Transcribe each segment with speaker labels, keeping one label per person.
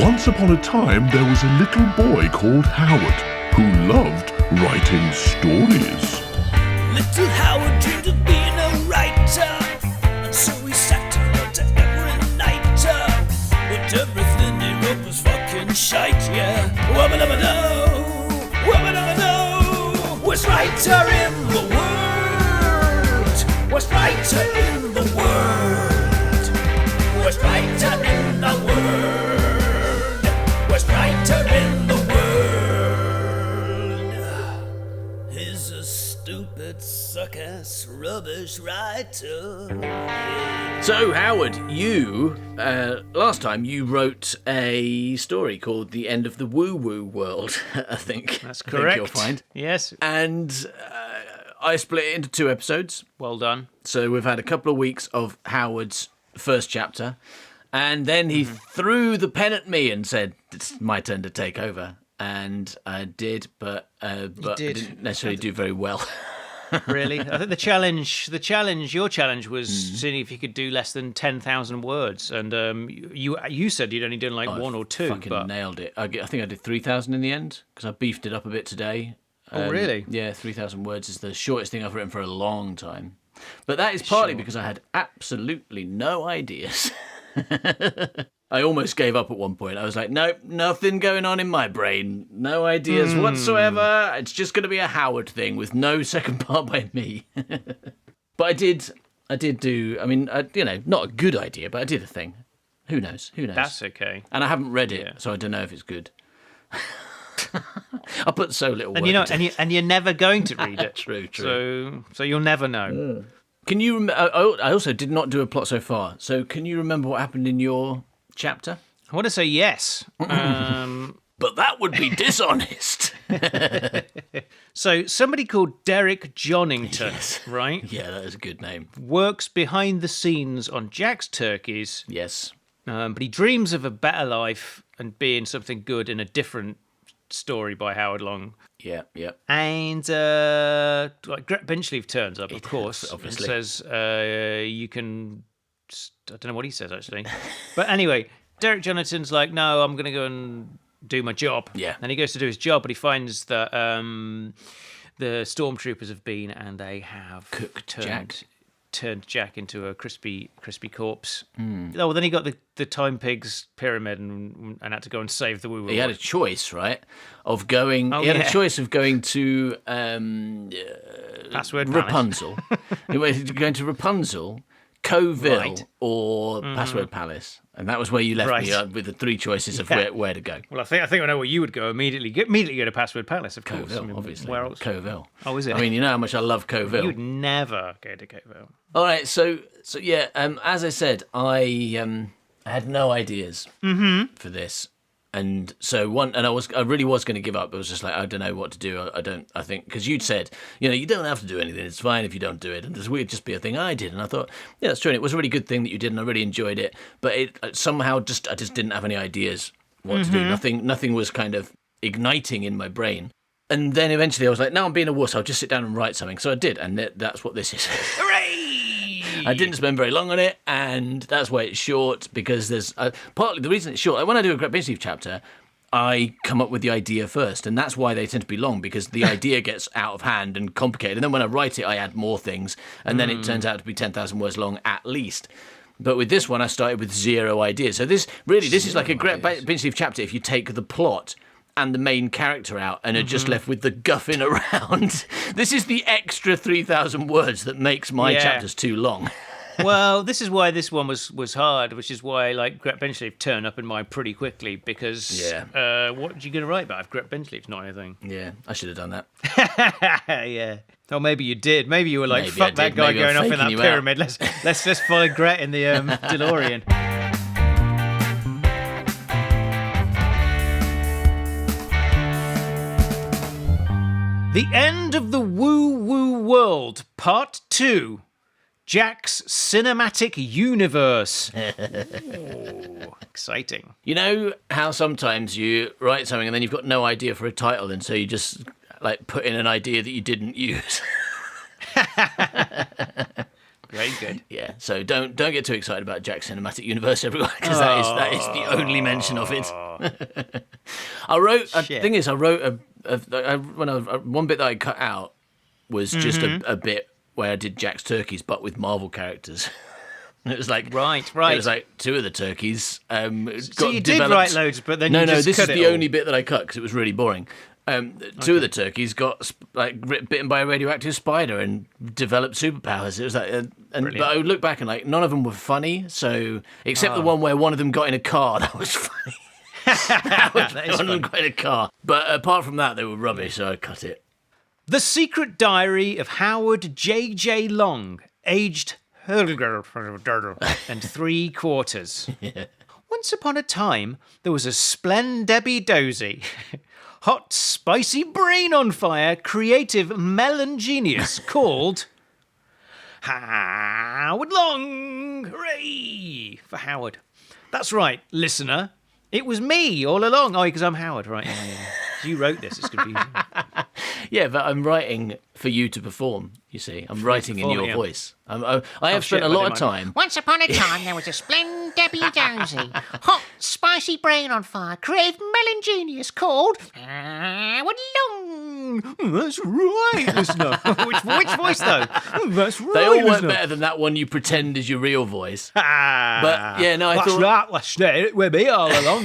Speaker 1: Once upon a time, there was a little boy called Howard who loved writing stories.
Speaker 2: Little Howard dreamed of being a writer, and so he sat and wrote every night. But everything he wrote was fucking shite, yeah. Wubba-dubba-doo, wubba-dubba-doo. Worst writer in the world, worst writer in the world, worst writer in the world, worst writer in the world. He's a stupid, suck-ass, rubbish writer.
Speaker 3: So, Howard, you, last time you wrote a story called The End of the WuWuWorld, I think.
Speaker 4: That's
Speaker 3: I
Speaker 4: correct.
Speaker 3: think you'll find.
Speaker 4: Yes.
Speaker 3: And I split it into 2 episodes.
Speaker 4: Well done.
Speaker 3: So we've had a couple of weeks of Howard's first chapter. And then he threw the pen at me and said, it's my turn to take over. And I did, but I didn't necessarily do very well.
Speaker 4: Really? I think your challenge was seeing if you could do less than 10,000 words. And you said you'd only done like 1 or 2.
Speaker 3: Fucking nailed it. I think I did 3,000 in the end because I beefed it up a bit today.
Speaker 4: Oh, really?
Speaker 3: Yeah, 3,000 words is the shortest thing I've written for a long time. But that is partly because I had absolutely no ideas. I almost gave up at one point. I was like, nope, nothing going on in my brain. No ideas whatsoever. It's just going to be a Howard thing with no second part by me. But I did do, I mean, not a good idea, but I did a thing. Who knows?
Speaker 4: That's okay.
Speaker 3: And I haven't read it, so I don't know if it's good. I put so little work into it.
Speaker 4: And you're never going to read it.
Speaker 3: True.
Speaker 4: So you'll never know.
Speaker 3: Can you? I also did not do a plot so far. So can you remember what happened in your chapter?
Speaker 4: I want to say yes.
Speaker 3: But that would be dishonest.
Speaker 4: So somebody called Derek Jonington, right?
Speaker 3: Yeah, that is a good name.
Speaker 4: Works behind the scenes on Jack's Turkeys.
Speaker 3: Yes.
Speaker 4: But he dreams of a better life and being something good in a different story by Howard Long.
Speaker 3: Yeah.
Speaker 4: And Gret Benchleaf turns up, of course,
Speaker 3: obviously.
Speaker 4: and says, you can... I don't know what he says, actually. But anyway, Derek Jonathan's like, no, I'm going to go and do my job.
Speaker 3: Yeah.
Speaker 4: And he goes to do his job, but he finds that the stormtroopers have been and they have turned Jack into a crispy corpse. Oh, well, then he got the Time Pigs pyramid and had to go and save the WuWuWorld.
Speaker 3: He had a choice, right, of going. He had a choice of going to
Speaker 4: Password
Speaker 3: Rapunzel. He was going to Rapunzel, Coville, or Password Palace, and that was where you left me with the 3 choices of where to go.
Speaker 4: Well, I think I know where you would go immediately. Immediately go to Password Palace, of course.
Speaker 3: Coville, obviously.
Speaker 4: Where else?
Speaker 3: Coville.
Speaker 4: Oh, is it?
Speaker 3: I mean, you know how much I love Coville.
Speaker 4: You'd never go to Coville.
Speaker 3: All right, so yeah, as I said, I had no ideas for this, and so I really was going to give up. But I was just like, I don't know what to do. I think because you'd said, you don't have to do anything. It's fine if you don't do it, and this would just be a thing I did. And I thought, yeah, that's true. And it was a really good thing that you did, and I really enjoyed it. But it somehow I just didn't have any ideas what to do. Nothing was kind of igniting in my brain. And then eventually I was like, no, I'm being a wuss. I'll just sit down and write something. So I did, and that's what this is.
Speaker 4: Hooray!
Speaker 3: I didn't spend very long on it, and that's why it's short, because there's partly the reason it's short. When I do a Gret Benchleaf chapter, I come up with the idea first, and that's why they tend to be long, because the idea gets out of hand and complicated. And then when I write it, I add more things, and then it turns out to be 10,000 words long at least. But with this one, I started with 0 ideas. So this is like a Gret Benchleaf chapter if you take the plot and the main character out and are just left with the guffing around. This is the extra 3,000 words that makes my chapters too long.
Speaker 4: Well, this is why this one was hard, which is why Gret Benchleaf turned up in mine pretty quickly, because what are you going to write about if Gret Benchleaf's not anything?
Speaker 3: Yeah, I should have done that.
Speaker 4: Yeah. Or maybe you did. Maybe you were like, fuck that guy going off in that pyramid. Let's just follow Gret in the DeLorean. The End of the WuWuWorld, Part 2. Jack's Cinematic Universe. Ooh, exciting.
Speaker 3: You know how sometimes you write something and then you've got no idea for a title, and so you just put in an idea that you didn't use?
Speaker 4: Great good.
Speaker 3: Yeah, so don't get too excited about Jack's cinematic universe, everyone, because that is the only mention of it. I wrote one bit that I cut out was just a bit where I did Jack's turkeys, but with Marvel characters. It was like
Speaker 4: right.
Speaker 3: It was like two of the turkeys.
Speaker 4: So you did write loads, but then you just
Speaker 3: this
Speaker 4: cut
Speaker 3: is
Speaker 4: it
Speaker 3: the
Speaker 4: all.
Speaker 3: only bit that I cut because it was really boring. Two of the turkeys got bitten by a radioactive spider and developed superpowers. It was like, but I would look back and like none of them were funny. So except the one where one of them got in a car, that was funny. One of them got in a car, but apart from that, they were rubbish. So I cut it.
Speaker 4: The Secret Diary of Howard J.J. Long, aged and 3/4.
Speaker 3: Yeah.
Speaker 4: Once upon a time, there was a splendebi dozy, hot, spicy, brain on fire, creative, melon genius called Howard Long. Hooray for Howard. That's right, listener. It was me all along. Oh, because I'm Howard, right? Yeah. You wrote this. It's confusing.
Speaker 3: Yeah, but I'm writing for you to perform, you see. I'm writing in your voice. I have spent a lot of time.
Speaker 5: Once upon a time, there was a splendebi dozy, hot, spicy brain on fire, creative melon genius called Howard Long.
Speaker 4: That's right, listener. Which voice, though? That's right,
Speaker 3: They all work
Speaker 4: listener.
Speaker 3: better than that one you pretend is your real voice.
Speaker 4: But
Speaker 3: yeah, no, I
Speaker 4: that's
Speaker 3: thought-
Speaker 4: right, listener. It with me all along,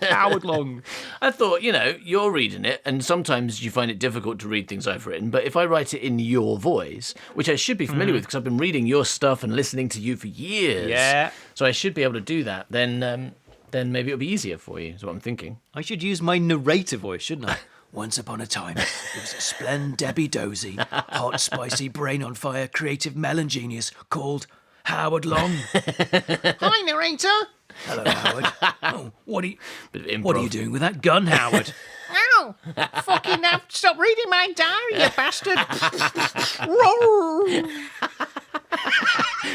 Speaker 4: Howard Long.
Speaker 3: I thought, you're reading it, and sometimes you find it difficult to read things I've written, but if I write it in your voice, which I should be familiar with because I've been reading your stuff and listening to you for years,
Speaker 4: Yeah.
Speaker 3: so I should be able to do that, then maybe it'll be easier for you, is what I'm thinking.
Speaker 4: I should use my narrator voice, shouldn't I? Once upon a time, there was a splendebi dozy, hot, spicy, brain on fire, creative melon genius called Howard Long.
Speaker 5: Hi, narrator.
Speaker 4: Hello, Howard. Oh, what are
Speaker 3: Bit of
Speaker 4: you
Speaker 3: improv.
Speaker 4: doing with that gun, Howard?
Speaker 5: Ow! Fucking stop reading my diary, you bastard. Roar.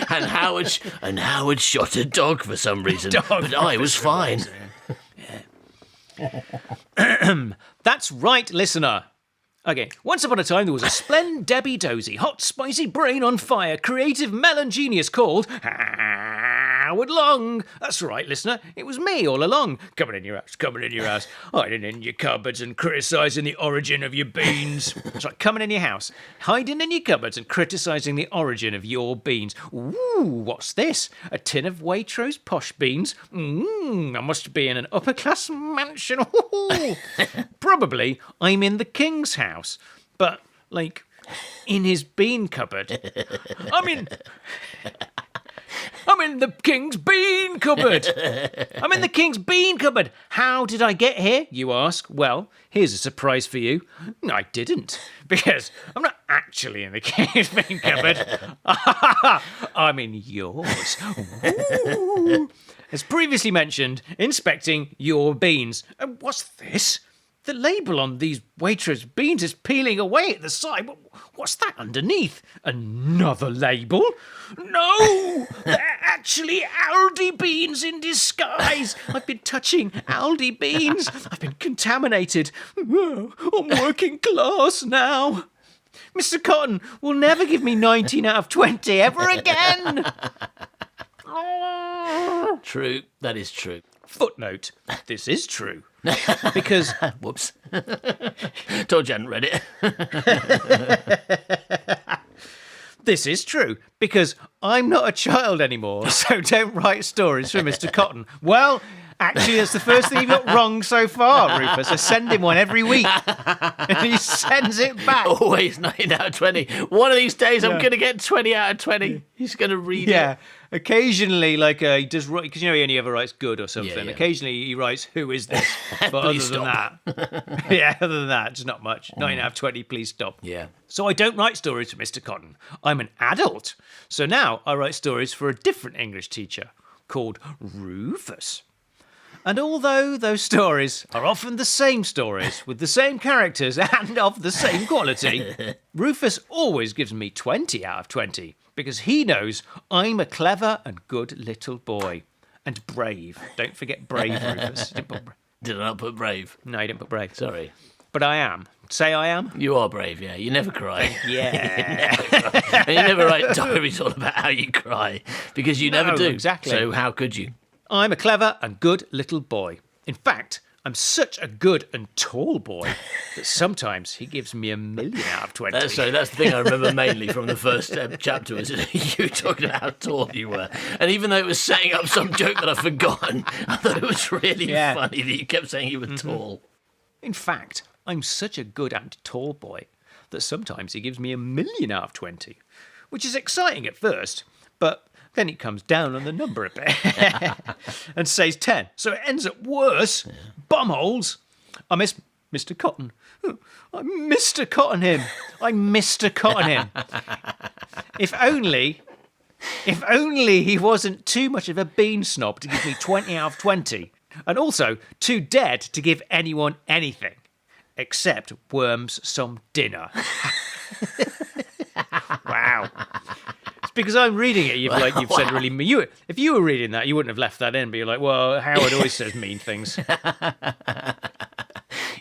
Speaker 3: And Howard shot a dog for some reason, but I was fine.
Speaker 4: That's right, listener. Okay, once upon a time there was a splendebi dozy, hot, spicy, brain on fire, creative melon genius called Howard Long. That's right, listener. It was me all along. Coming in your house, hiding in your cupboards and criticising the origin of your beans. That's right, coming in your house, hiding in your cupboards and criticising the origin of your beans. Ooh, what's this? A tin of Waitrose posh beans? I must be in an upper-class mansion. Ooh. Probably I'm in the king's house, but, like, in his bean cupboard. I'm in the king's bean cupboard. I'm in the king's bean cupboard. How did I get here, you ask? Well, here's a surprise for you. I didn't, because I'm not actually in the king's bean cupboard. I'm in yours. Ooh. As previously mentioned, inspecting your beans. And what's this? The label on these Waitrose beans is peeling away at the side. What's that underneath? Another label? No! They're actually Aldi beans in disguise. I've been touching Aldi beans. I've been contaminated. I'm working class now. Mr. Cotton will never give me 19 out of 20 ever again.
Speaker 3: True, that is true.
Speaker 4: Footnote, this is true. Because
Speaker 3: Whoops. Told you I hadn't read it.
Speaker 4: this is true. Because I'm not a child anymore, so don't write stories for Mr. Cotton. Well, actually, that's the first thing you got wrong so far, Rufus. I send him one every week. And he sends it back.
Speaker 3: Always 9 out of 20. One of these days, I'm going to get 20 out of 20. He's going to read
Speaker 4: Yeah.
Speaker 3: it.
Speaker 4: Occasionally, like, he does write, because, he only ever writes good or something.
Speaker 3: Yeah.
Speaker 4: Occasionally, he writes, who is this? But other
Speaker 3: Please
Speaker 4: than that, other than that, it's not much. 9 out of 20, please stop.
Speaker 3: Yeah.
Speaker 4: So I don't write stories for Mr. Cotton. I'm an adult. So now I write stories for a different English teacher called Rufus. And although those stories are often the same stories with the same characters and of the same quality, Rufus always gives me 20 out of 20 because he knows I'm a clever and good little boy. And brave. Don't forget brave, Rufus.
Speaker 3: Did I not put brave?
Speaker 4: No, you didn't put brave.
Speaker 3: Sorry.
Speaker 4: But I am. say I am.
Speaker 3: You are brave, yeah. You never cry.
Speaker 4: Yeah.
Speaker 3: And you never write diaries all about how you cry, because you never do.
Speaker 4: Exactly.
Speaker 3: So how could you?
Speaker 4: I'm a clever and good little boy. In fact, I'm such a good and tall boy that sometimes he gives me 1,000,000 out of 20.
Speaker 3: That's the thing I remember mainly from the first chapter was you talking about how tall you were. And even though it was setting up some joke that I've forgotten, I thought it was really funny that you kept saying you were tall.
Speaker 4: In fact, I'm such a good and tall boy that sometimes he gives me 1,000,000 out of 20, which is exciting at first, but then he comes down on the number a bit and says 10. So it ends up worse. Yeah. Bumholes. I miss Mr. Cotton. I Mr. Cotton him. I Mr. Cotton him. If only he wasn't too much of a bean snob to give me 20 out of 20. And also too dead to give anyone anything. Except worms some dinner. Wow. Because I'm reading it, you've said really mean. If you were reading that, you wouldn't have left that in. But you're like, well, Howard always says mean things.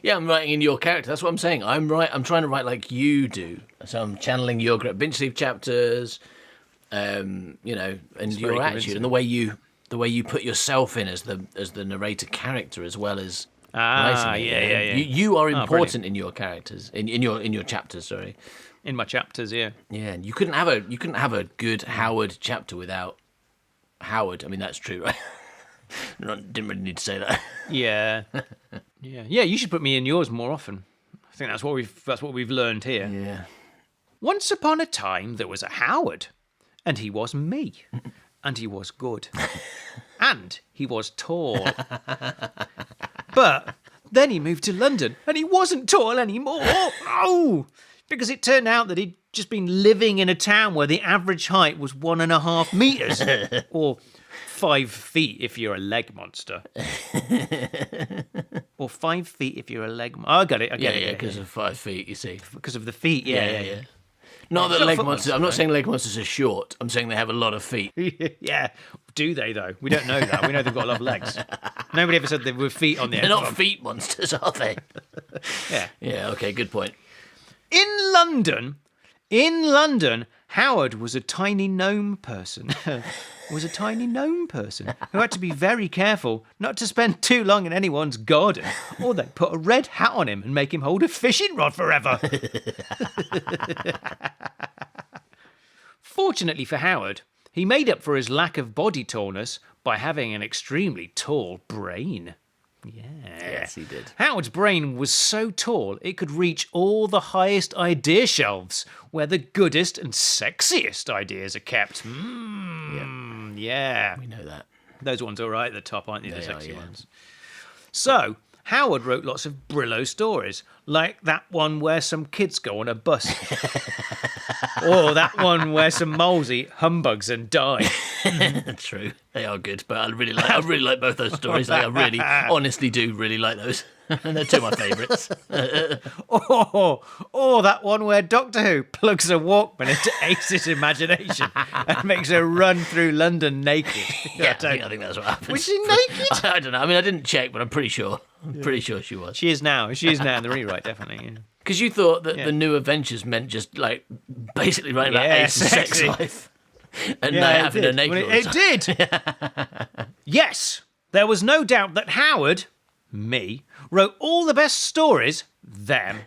Speaker 3: Yeah, I'm writing in your character. That's what I'm saying. I'm trying to write like you do. So I'm channeling your Great Bench Sleeve chapters, and your attitude and the way you put yourself in as the narrator character as well as.
Speaker 4: Yeah.
Speaker 3: You are important in your characters, in your chapters. Sorry.
Speaker 4: In my chapters, yeah.
Speaker 3: Yeah, and you couldn't have a good Howard chapter without Howard. I mean, that's true, right? Didn't really need to say that.
Speaker 4: Yeah. Yeah. You should put me in yours more often. I think that's what we've learned here.
Speaker 3: Yeah.
Speaker 4: Once upon a time, there was a Howard, and he was me, and he was good, and he was tall. But then he moved to London, and he wasn't tall anymore. Oh. Because it turned out that he'd just been living in a town where the average height was 1.5 meters, or 5 feet if you're a leg monster, or 5 feet if you're a leg. I got it.
Speaker 3: Yeah, because of 5 feet. You see,
Speaker 4: because of the feet. Yeah.
Speaker 3: Not that leg monsters. I'm not saying leg monsters are short. I'm saying they have a lot of feet.
Speaker 4: Yeah. Do they though? We don't know that. We know they've got a lot of legs. Nobody ever said they were feet on the end.
Speaker 3: They're not feet monsters, are they?
Speaker 4: Yeah.
Speaker 3: Yeah. Okay. Good point.
Speaker 4: In London, Howard was a tiny gnome person. Who had to be very careful not to spend too long in anyone's garden, or they'd put a red hat on him and make him hold a fishing rod forever. Fortunately for Howard, he made up for his lack of body tallness by having an extremely tall brain. Yeah.
Speaker 3: Yes, he did.
Speaker 4: Howard's brain was so tall it could reach all the highest idea shelves where the goodest and sexiest ideas are kept. Yeah.
Speaker 3: We know that.
Speaker 4: Those ones are right at the top, aren't they? The sexy ones. So, Howard wrote lots of Brillo stories, like that one where some kids go on a bus. Or that one where some moles eat humbugs and die.
Speaker 3: True, they are good, but I really like both those stories. I really, honestly, do really like those, and they're two of my favourites.
Speaker 4: or that one where Doctor Who plugs a Walkman into Ace's imagination and makes her run through London naked.
Speaker 3: Yeah, I think that's what happens.
Speaker 4: Was she naked?
Speaker 3: I don't know. I mean, I didn't check, but I'm pretty sure. Pretty sure she was.
Speaker 4: She is now. She is now in the rewrite, definitely. Yeah.
Speaker 3: Because you thought that the new adventures meant just like basically writing about Ace's sex life and not having her naked.
Speaker 4: It did. Yes, there was no doubt that Howard, me, wrote all the best stories. Them.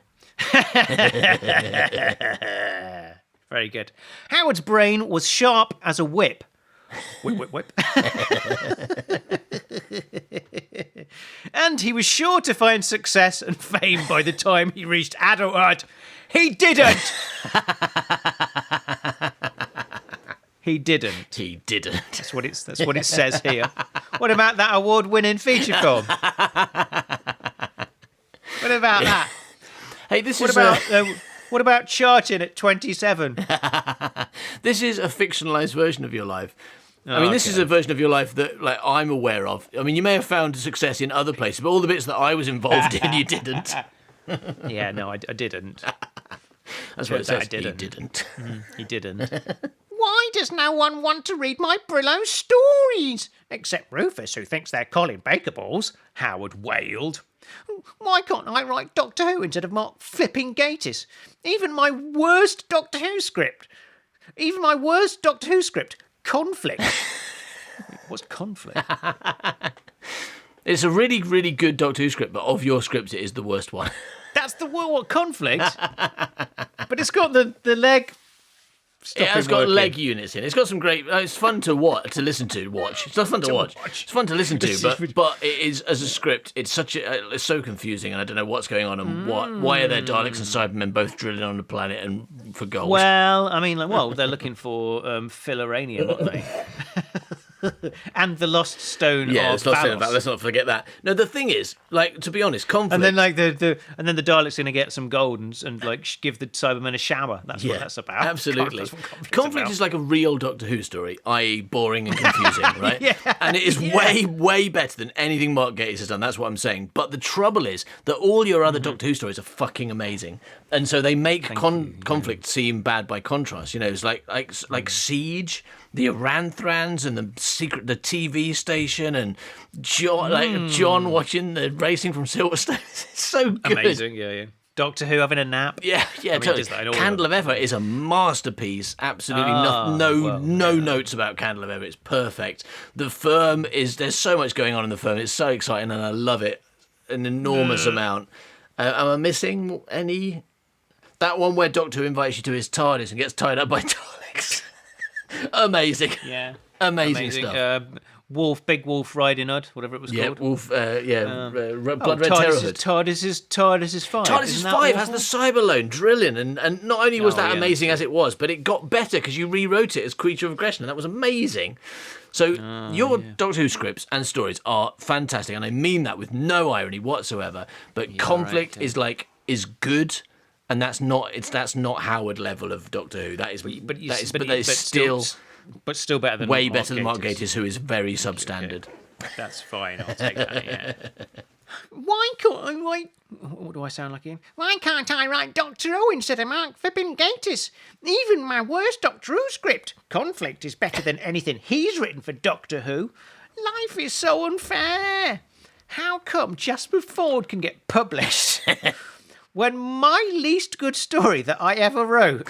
Speaker 4: Very good. Howard's brain was sharp as a whip. Whip, whip, whip. And he was sure to find success and fame by the time he reached adulthood. He didn't. He didn't.
Speaker 3: He didn't.
Speaker 4: That's what it says here. What about that award-winning feature film? What about that?
Speaker 3: Hey, this
Speaker 4: what
Speaker 3: is
Speaker 4: about what about charting at 27?
Speaker 3: This is a fictionalized version of your life. I mean, this is a version of your life that, like, I'm aware of. I mean, you may have found success in other places, but all the bits that I was involved in, you didn't.
Speaker 4: Yeah, no, I didn't.
Speaker 3: That's what it says.
Speaker 4: I didn't.
Speaker 3: He didn't.
Speaker 4: He didn't.
Speaker 5: Why does no one want to read my Brillo stories? Except Rufus, who thinks they're Colin Baker balls, Howard wailed. Why can't I write Doctor Who instead of Mark flipping Gatiss? Even my worst Doctor Who script, conflict.
Speaker 4: What's conflict?
Speaker 3: It's a really, really good Doctor Who script, but of your scripts, it is the worst one.
Speaker 4: That's the word, what, conflict? But it's got the leg...
Speaker 3: It has got leg units in. It's got some great. It's fun to watch. It's not fun to watch. It's fun to listen to, but it is as a script. It's so confusing, and I don't know what's going on and why are there Daleks and Cybermen both drilling on the planet and for gold.
Speaker 4: Well, I mean, they're looking for filluranium, aren't they? And the lost stone.
Speaker 3: Yeah,
Speaker 4: of Valos.
Speaker 3: let's not forget that. No, the thing is, to be honest, conflict.
Speaker 4: And then the Daleks going to get some gold and give the Cybermen a shower. That's what that's about.
Speaker 3: Absolutely.
Speaker 4: God, that's what
Speaker 3: conflict is like a real Doctor Who story, i.e. boring and confusing, right?
Speaker 4: Yeah.
Speaker 3: And it is way, way better than anything Mark Gatiss has done. That's what I'm saying. But the trouble is that all your other Doctor Who stories are fucking amazing. And so they make conflict seem bad by contrast. It's like Siege, the Aranthrans, and the TV station, and John watching the racing from Silverstone. It's so good.
Speaker 4: Amazing, yeah. Doctor Who having a nap.
Speaker 3: Yeah, totally. Candle of Ever is a masterpiece. Absolutely no notes about Candle of Ever. It's perfect. The Firm there's so much going on in The Firm. It's so exciting and I love it an enormous amount. Am I missing any? That one where Doctor Who invites you to his TARDIS and gets tied up by Daleks. Amazing.
Speaker 4: Yeah.
Speaker 3: Amazing stuff.
Speaker 4: Big Wolf Riding Hood, whatever it was called.
Speaker 3: Wolf, Blood Red Terrorhood.
Speaker 4: TARDIS is 5.
Speaker 3: TARDIS is 5 has the Cyberloan drilling, and not only was that amazing as it was, but it got better because you rewrote it as Creature of Aggression, and that was amazing. So your Doctor Who scripts and stories are fantastic, and I mean that with no irony whatsoever. But conflict is good, and that's not Howard level of Doctor Who. That is,
Speaker 4: but still better than
Speaker 3: way better than Mark Gatiss, who is very substandard.
Speaker 4: Okay. That's fine. I'll take that. Yeah.
Speaker 5: Why can't I write... What do I sound like again? Why can't I write Doctor Who instead of Mark flipping Gatiss? Even my worst Doctor Who script, Conflict, is better than anything he's written for Doctor Who. Life is so unfair. How come Jasper Ford can get published when my least good story that I ever wrote...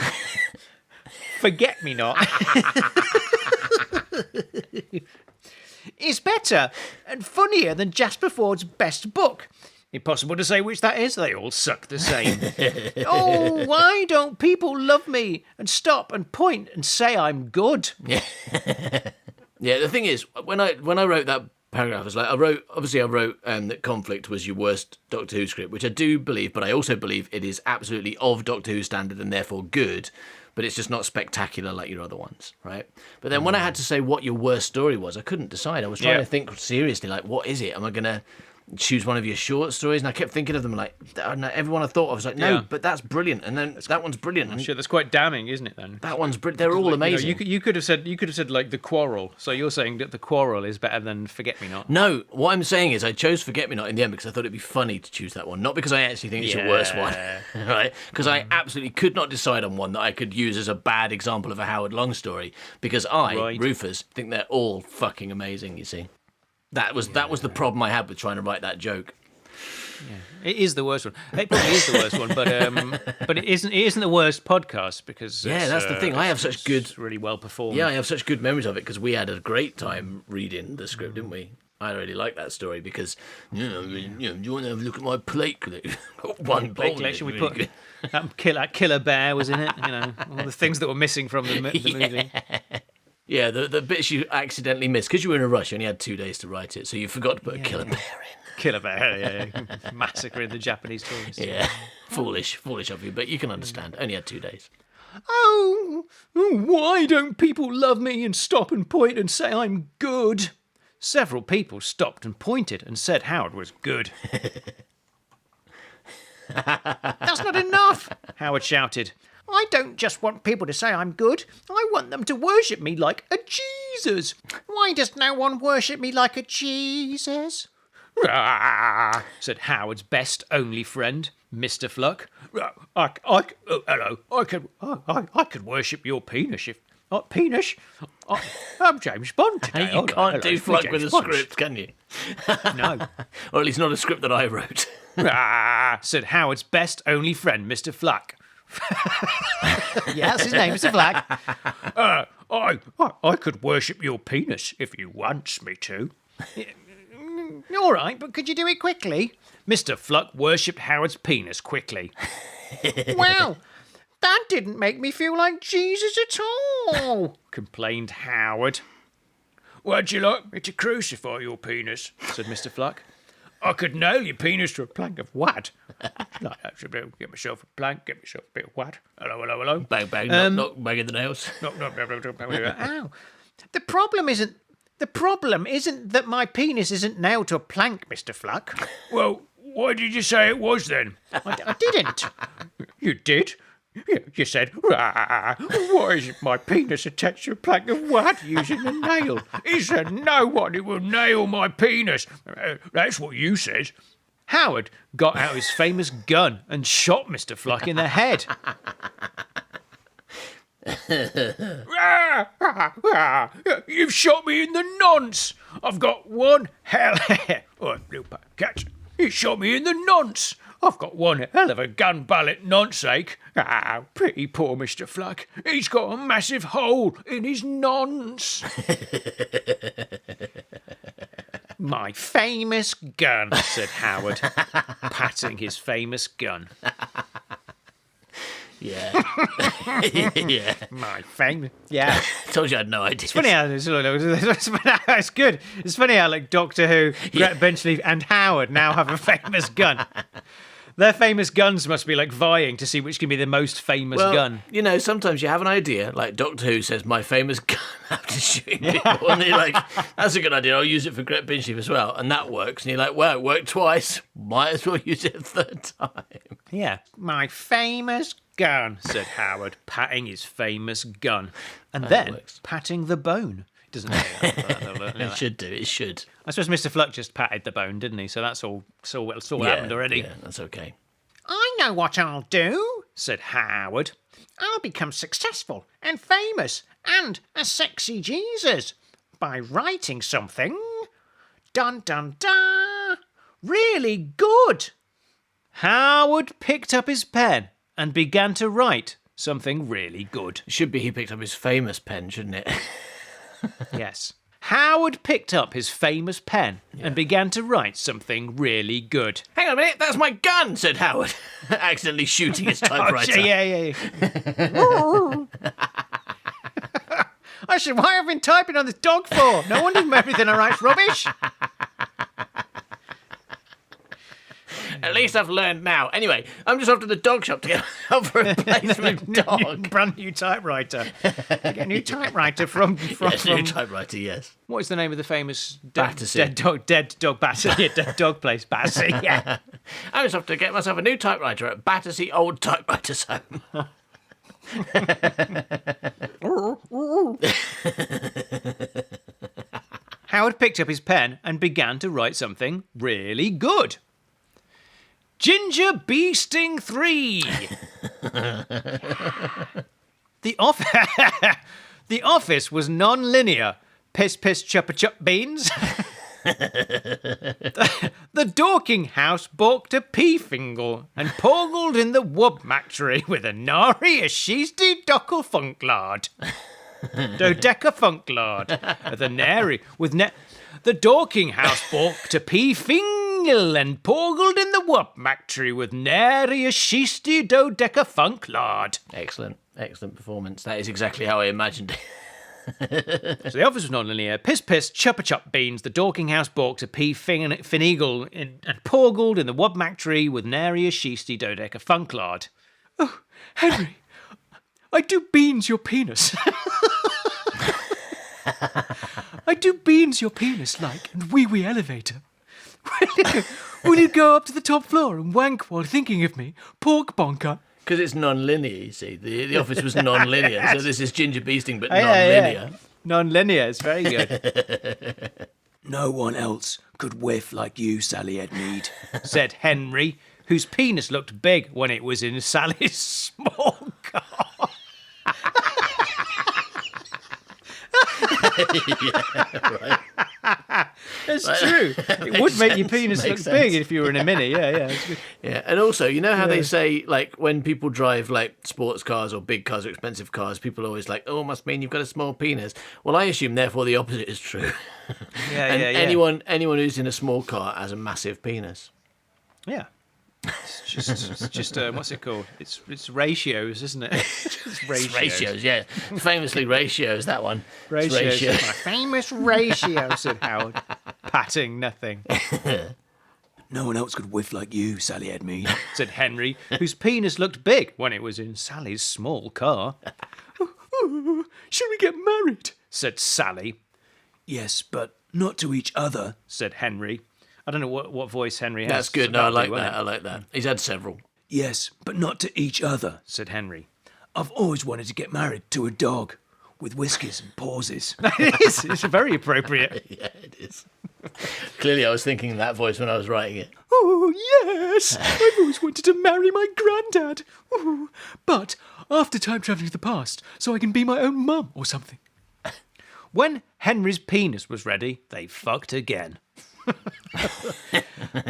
Speaker 5: Forget Me Not is better and funnier than Jasper Ford's best book. Impossible to say which that is. They all suck the same. Oh, why don't people love me and stop and point and say I'm good?
Speaker 3: Yeah, the thing is, when I wrote that paragraph, I wrote that Conflict was your worst Doctor Who script, which I do believe, but I also believe it is absolutely of Doctor Who standard and therefore good. But it's just not spectacular like your other ones, right? But then when I had to say what your worst story was, I couldn't decide. I was trying to think seriously, like, what is it? Am I going to choose one of your short stories? And I kept thinking of them, like, everyone I thought of was like, no, but that's brilliant. And then that one's brilliant.
Speaker 4: I'm sure that's quite damning, isn't it, then?
Speaker 3: That one's brilliant. They're all amazing.
Speaker 4: You could have said, like, The Quarrel. So you're saying that The Quarrel is better than Forget Me Not?
Speaker 3: No, what I'm saying is I chose Forget Me Not in the end because I thought it'd be funny to choose that one. Not because I actually think it's your worst one, right? Because I absolutely could not decide on one that I could use as a bad example of a Howard Long story because Rufus, think they're all fucking amazing, you see. That was the problem I had with trying to write that joke.
Speaker 4: Yeah. It is the worst one. It probably is the worst one, but it isn't. It isn't the worst podcast because
Speaker 3: that's the thing. I have such good,
Speaker 4: really well performed.
Speaker 3: Yeah, I have such good memories of it because we had a great time reading the script, didn't we? I really like that story because do you want to have a look at my plate collection? One
Speaker 4: plate collection. We put that killer bear was in it. All the things that were missing from the movie.
Speaker 3: Yeah, the bits you accidentally missed because you were in a rush. You only had 2 days to write it, so you forgot to put a killer bear in.
Speaker 4: Killer bear, yeah. Massacring the Japanese tourists.
Speaker 3: Yeah, foolish of you, but you can understand. Only had 2 days.
Speaker 4: Oh, why don't people love me and stop and point and say I'm good? Several people stopped and pointed and said Howard was good.
Speaker 5: That's not enough,
Speaker 4: Howard shouted.
Speaker 5: I don't just want people to say I'm good. I want them to worship me like a Jesus. Why does no one worship me like a Jesus?
Speaker 4: Said Howard's best only friend, Mr. Fluck. I could worship your penis
Speaker 5: Penis? I'm James Bond today.
Speaker 3: You can't do Fluck
Speaker 5: James
Speaker 3: with a
Speaker 5: Bond.
Speaker 3: script, can you?
Speaker 5: No.
Speaker 3: Or at least not a script that I wrote.
Speaker 4: Said Howard's best only friend, Mr. Fluck.
Speaker 5: Yeah, that's his name, Mr. Flack.
Speaker 4: I could worship your penis if you wants me to.
Speaker 5: All right, but could you do it quickly?
Speaker 4: Mr. Fluck worshipped Howard's penis quickly.
Speaker 5: Well, that didn't make me feel like Jesus at all.
Speaker 4: Complained Howard. Would you like me to crucify your penis? Said Mr. Fluck. I could nail your penis to a plank of wood. Like that, should be able to get myself a plank, get myself a bit of wood. Hello, hello, hello.
Speaker 3: Bang, bang, knock, knock, banging the nails.
Speaker 4: Knock, knock, knock, knock, knock, knock, knock.
Speaker 5: Ow. The problem isn't that my penis isn't nailed to a plank, Mr. Fluck.
Speaker 4: Well, why did you say it was then?
Speaker 5: I didn't.
Speaker 4: You did? You said, "Rah, why is my penis attached to a plank of wood using a nail? Is there no one who will nail my penis?" That's what you said. Howard got out his famous gun and shot Mr. Fluck in the head. You've shot me in the nonce. I've got one hell... Oh, blue cat. You shot me in the nonce. I've got one hell of a gun bullet nonce ache. Pretty poor Mr. Fluck. He's got a massive hole in his nonce. My famous gun, said Howard, patting his famous gun.
Speaker 3: Yeah. Yeah.
Speaker 5: My famous. Yeah.
Speaker 3: Told you I had no idea.
Speaker 5: It's funny how it's good. It's funny how like Doctor Who, Brett Benchley, and Howard now have a famous gun. Their famous guns must be like vying to see which can be the most famous gun.
Speaker 3: You know, sometimes you have an idea, like Doctor Who says, my famous gun after shooting people. And you're like, that's a good idea, I'll use it for Gret Binship as well. And that works. And you're like, well, it worked twice. Might as well use it a third time.
Speaker 5: Yeah. My famous gun, said Howard, patting his famous gun. And then
Speaker 3: works.
Speaker 5: patting the bone. It doesn't say that.
Speaker 3: It should do, it should.
Speaker 4: I suppose Mr. Fluck just patted the bone, didn't he? So that's all happened already.
Speaker 3: Yeah, that's okay.
Speaker 5: I know what I'll do, said Howard. I'll become successful and famous and a sexy Jesus by writing something, dun dun dun, really good.
Speaker 4: Howard picked up his pen and began to write something really good.
Speaker 3: It should be he picked up his famous pen, shouldn't it?
Speaker 4: Yes. Howard picked up his famous pen and began to write something really good.
Speaker 3: Hang on a minute, that's my gun, said Howard, accidentally shooting his typewriter.
Speaker 5: Yeah. I said, why have I been typing on this dog for? No wonder everything I write's rubbish.
Speaker 3: At least I've learned now. Anyway, I'm just off to the dog shop to get myself a replacement dog.
Speaker 5: Brand new typewriter. Get a new typewriter from
Speaker 3: Yes, new typewriter, yes.
Speaker 4: What is the name of the famous
Speaker 3: Battersea.
Speaker 4: dead dog Battersea? Yeah, dead dog place, Battersea. Yeah.
Speaker 3: I'm just off to get myself a new typewriter at Battersea Old Typewriters Home.
Speaker 4: Howard picked up his pen and began to write something really good. Ginger Bee Sting 3. The office was non-linear. Piss, piss, chuppa, chup beans. The Dorking house balked a pea-fingle and porgled in the wub-mactory with a nari a sheesty dockle funklard. Dodeca funklard. The nary with the Dorking house balked a pea-fingle and porgled in the wub-mactory with nary a sheesty dodeca funklard.
Speaker 3: Excellent performance. That is exactly how I imagined it.
Speaker 4: So the office was non-linear. Piss, piss, chuppa, chup beans. The Dorking house balked a pea-fingle and porgled in the wub-mactory with nary a sheesty dodeca funklard. Oh, Henry, I do beans your penis. I do beans your penis like and wee elevator. Will you go up to the top floor and wank while thinking of me, pork bonker?
Speaker 3: Because it's non-linear, you see. The office was non-linear, so this is Ginger Bee Sting, but non-linear.
Speaker 4: Yeah. Non-linear, it's very good. No one else could whiff like you, Sally Edmead, said Henry, whose penis looked big when it was in Sally's small car. That's true. It would make your penis look big if you were in a Mini. Yeah, it's good.
Speaker 3: Yeah, and also, you know how they say, like, when people drive, like, sports cars or big cars or expensive cars, people are always like, oh, must mean you've got a small penis. Well, I assume, therefore, the opposite is true. And anyone who's in a small car has a massive penis.
Speaker 4: Yeah. It's just what's it called? It's ratios, isn't it? It's
Speaker 3: Ratios, yeah. Famously ratios, that one.
Speaker 4: Ratios.
Speaker 3: Ratios.
Speaker 4: My famous ratio, said Howard, patting nothing.
Speaker 2: No one else could whiff like you, Sally Edmead.
Speaker 4: Said Henry, whose penis looked big when it was in Sally's small car. Should we get married? Said Sally.
Speaker 2: Yes, but not to each other,
Speaker 4: Said Henry. I don't know what voice Henry has.
Speaker 3: That's good. No, I like that. I like that. He's had several.
Speaker 2: Yes, but not to each other,
Speaker 4: Said Henry.
Speaker 2: I've always wanted to get married to a dog with whiskers and pauses.
Speaker 4: It is. It's very appropriate.
Speaker 3: Yeah, it is. Clearly, I was thinking that voice when I was writing it.
Speaker 2: Oh, yes, I've always wanted to marry my granddad. Ooh, but after time travelling to the past, so I can be my own mum or something.
Speaker 4: When Henry's penis was ready, they fucked again.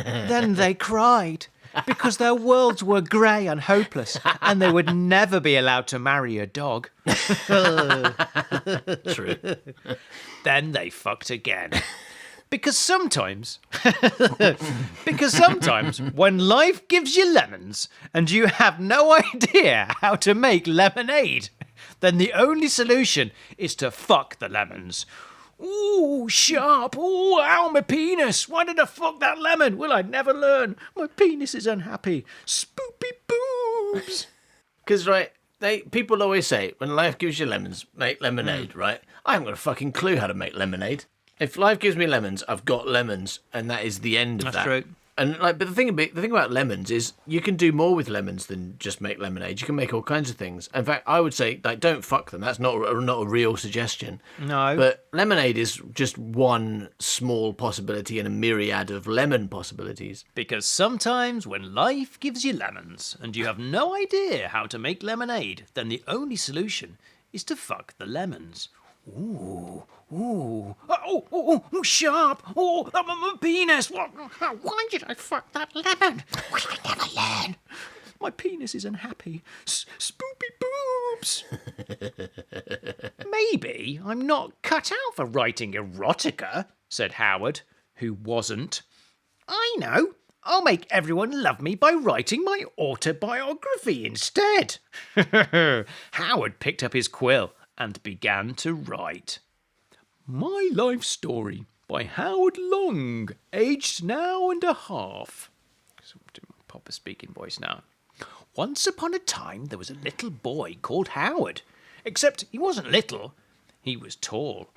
Speaker 4: Then they cried because their worlds were grey and hopeless and they would never be allowed to marry a dog.
Speaker 3: True.
Speaker 4: Then they fucked again. Because sometimes when life gives you lemons and you have no idea how to make lemonade, then the only solution is to fuck the lemons. Ooh, sharp. Ooh, ow, my penis. Why did I fuck that lemon? Will I never learn? My penis is unhappy. Spoopy boobs.
Speaker 3: Because, right, people always say, when life gives you lemons, make lemonade, right? I haven't got a fucking clue how to make lemonade. If life gives me lemons, I've got lemons, and that is the end of that.
Speaker 4: That's true.
Speaker 3: And but the thing about lemons is you can do more with lemons than just make lemonade. You can make all kinds of things. In fact, I would say don't fuck them. That's not a real suggestion.
Speaker 4: No.
Speaker 3: But lemonade is just one small possibility in a myriad of lemon possibilities.
Speaker 4: Because sometimes when life gives you lemons and you have no idea how to make lemonade, then the only solution is to fuck the lemons. Ooh, sharp. Oh, my penis. What?
Speaker 5: Why did I fuck that lemon? Will I never learn?
Speaker 4: My penis is unhappy. Spoopy boobs. Maybe I'm not cut out for writing erotica, said Howard, who wasn't. I know. I'll make everyone love me by writing my autobiography instead. Howard picked up his quill and began to write. My Life Story by Howard Long, aged now and a half. So I'm doing my proper speaking voice now. Once upon a time, there was a little boy called Howard. Except he wasn't little, he was tall.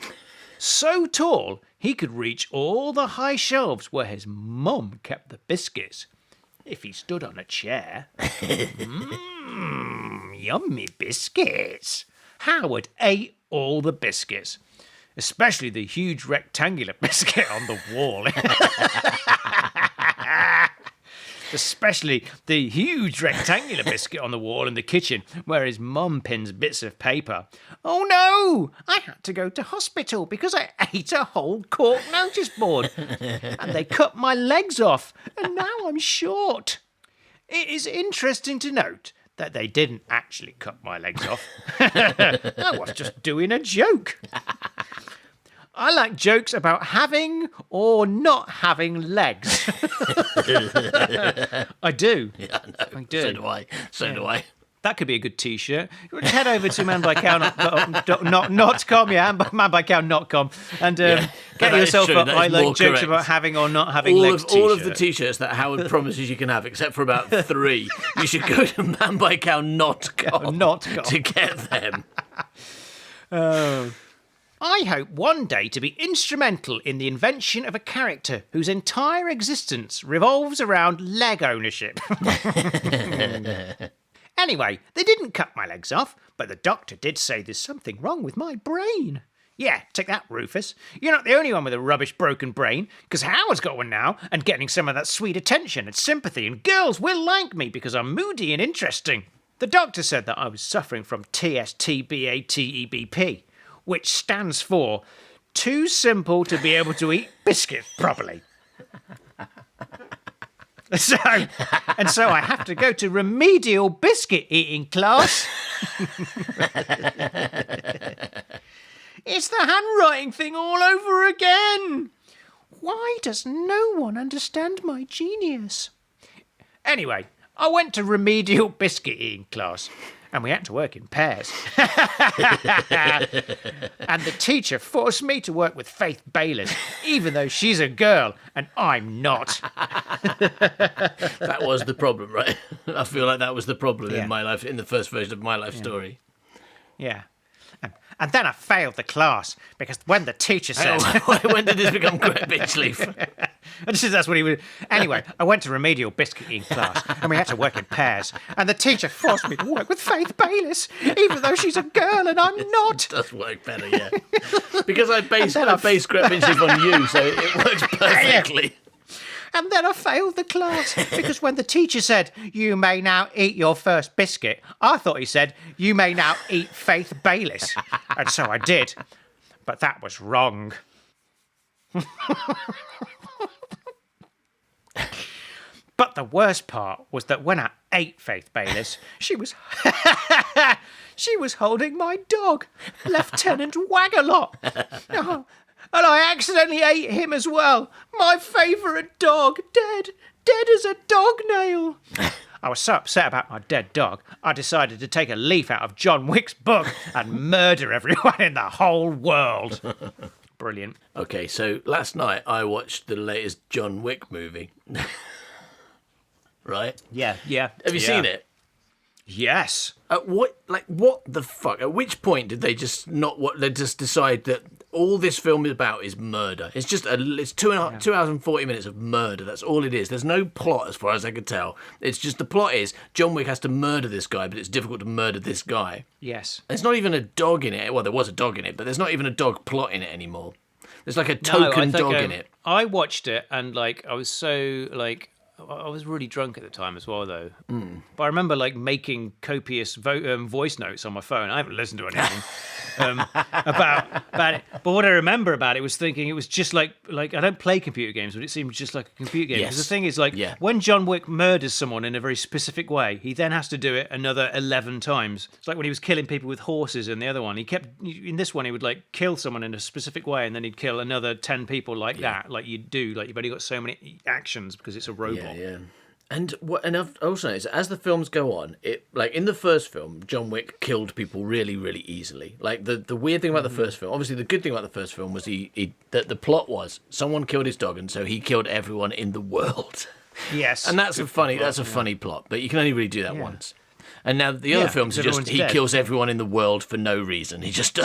Speaker 4: So tall, he could reach all the high shelves where his mum kept the biscuits. If he stood on a chair, yummy biscuits. Howard ate all the biscuits, especially the huge rectangular biscuit on the wall. Especially the huge rectangular biscuit on the wall in the kitchen where his mum pins bits of paper. Oh no! I had to go to hospital because I ate a whole cork notice board. And they cut my legs off, and now I'm short. It is interesting to note that they didn't actually cut my legs off. I was just doing a joke. I like jokes about having or not having legs. I do.
Speaker 3: Yeah,
Speaker 4: I do.
Speaker 3: So do I.
Speaker 4: That could be a good T-shirt. Head over to manbycow.com, manbycow.com, and get yourself a I like jokes
Speaker 3: correct.
Speaker 4: about having or not having legs T-shirt.
Speaker 3: All of the T-shirts that Howard promises you can have, except for about 3, you should go to manbycow.com to get them.
Speaker 4: I hope one day to be instrumental in the invention of a character whose entire existence revolves around leg ownership. Anyway, they didn't cut my legs off, but the doctor did say there's something wrong with my brain. Yeah, take that, Rufus. You're not the only one with a rubbish broken brain, because Howard's got one now and getting some of that sweet attention and sympathy, and girls will like me because I'm moody and interesting. The doctor said that I was suffering from TSTBATEBP,
Speaker 5: which stands for too simple to be able to eat biscuits properly. So I have to go to remedial biscuit eating class. It's the handwriting thing all over again. Why does no one understand my genius? Anyway, I went to remedial biscuit eating class, and we had to work in pairs. And the teacher forced me to work with Faith Bayless, even though she's a girl and I'm not.
Speaker 3: That was the problem, right? I feel like that was the problem
Speaker 5: Yeah.
Speaker 3: in my life, in the first version of my life story.
Speaker 5: Yeah. And then I failed the class because when the teacher said...
Speaker 3: When did this become Greg Bitchleaf?
Speaker 5: That's what he would... Anyway, I went to remedial biscuit eating class and we had to work in pairs. And the teacher forced me to work with Faith Bayless, even though she's a girl and I'm not.
Speaker 3: It does work better, yeah. Because I based Greg Bitchleaf on you, so it works perfectly.
Speaker 5: And then I failed the class because when the teacher said, "You may now eat your first biscuit," I thought he said, "You may now eat Faith Bayless." And so I did. But that was wrong. But the worst part was that when I ate Faith Bayless, she was holding my dog, Lieutenant Wagalot. Oh, and I accidentally ate him as well. My favourite dog, dead as a dog nail. I was so upset about my dead dog, I decided to take a leaf out of John Wick's book and murder everyone in the whole world. Brilliant.
Speaker 3: Okay, so last night I watched the latest John Wick movie. Right?
Speaker 5: Yeah.
Speaker 3: Have you seen it?
Speaker 5: Yes.
Speaker 3: What the fuck? At which point did they just decide that all this film is about is murder? It's just it's 2 hours and 40 minutes of murder. That's all it is. There's no plot as far as I could tell. It's just the plot is John Wick has to murder this guy, but it's difficult to murder this guy.
Speaker 5: Yes.
Speaker 3: There's not even a dog in it. Well, there was a dog in it, but there's not even a dog plot in it anymore. There's like a token dog in it.
Speaker 4: I watched it and I was I was really drunk at the time as well, though. But I remember making copious voice notes on my phone. I haven't listened to anything about it. But what I remember about it was thinking it was just like I don't play computer games, but it seemed just like a computer game.
Speaker 3: Yes.
Speaker 4: Because the thing is, when John Wick murders someone in a very specific way, he then has to do it another 11 times. It's like when he was killing people with horses in the other one. In this one, he would kill someone in a specific way, and then he'd kill another 10 people that, like you do. Like you've only got so many actions because it's a robot.
Speaker 3: Yeah. And I've also noticed as the films go on, it in the first film, John Wick killed people really, really easily. Like the weird thing about the first film, obviously the good thing about the first film was that the plot was someone killed his dog, and so he killed everyone in the world.
Speaker 5: Yes.
Speaker 3: And that's a funny plot, but you can only really do that once. And now the other films are just he kills everyone in the world for no reason. He just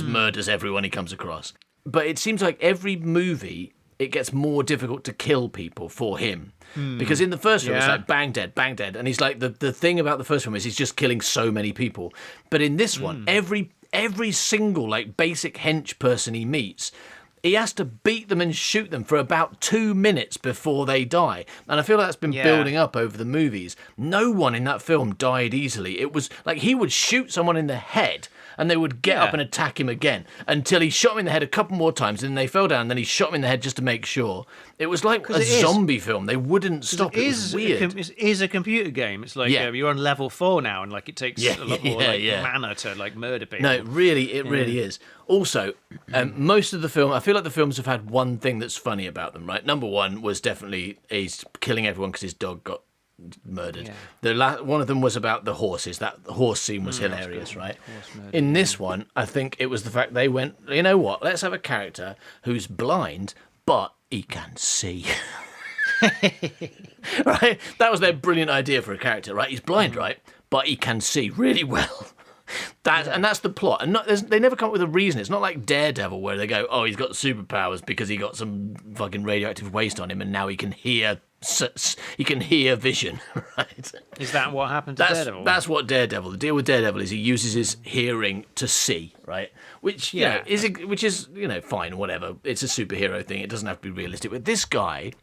Speaker 3: murders everyone he comes across. But it seems like every movie it gets more difficult to kill people for him. Because in the first film, it's like bang dead. And he's like, the thing about the first film is he's just killing so many people. But in this one, every single basic hench person he meets, he has to beat them and shoot them for about 2 minutes before they die. And I feel like that's been building up over the movies. No one in that film died easily. It was like he would shoot someone in the head and they would get up and attack him again until he shot him in the head a couple more times, and then they fell down, and then he shot him in the head just to make sure. It was like a zombie film. They wouldn't stop. It was weird.
Speaker 4: It is a computer game. It's like you're on level 4 now, and it takes a lot more mana to murder people.
Speaker 3: No, it really is. Also, most of the film, I feel like the films have had one thing that's funny about them, right? Number one was definitely he's killing everyone because his dog got murdered. One of them was about the horses. That horse scene was hilarious, right? In this one, I think it was the fact they went, you know what, let's have a character who's blind, but he can see. Right? That was their brilliant idea for a character, right? He's blind, right? But he can see really well. And that's the plot. And they never come up with a reason. It's not like Daredevil where they go, oh, he's got superpowers because he got some fucking radioactive waste on him and now he can hear vision, right?
Speaker 4: Is that what happened to Daredevil?
Speaker 3: That's what Daredevil. The deal with Daredevil is he uses his hearing to see, right? Which is fine, whatever. It's a superhero thing. It doesn't have to be realistic. But this guy,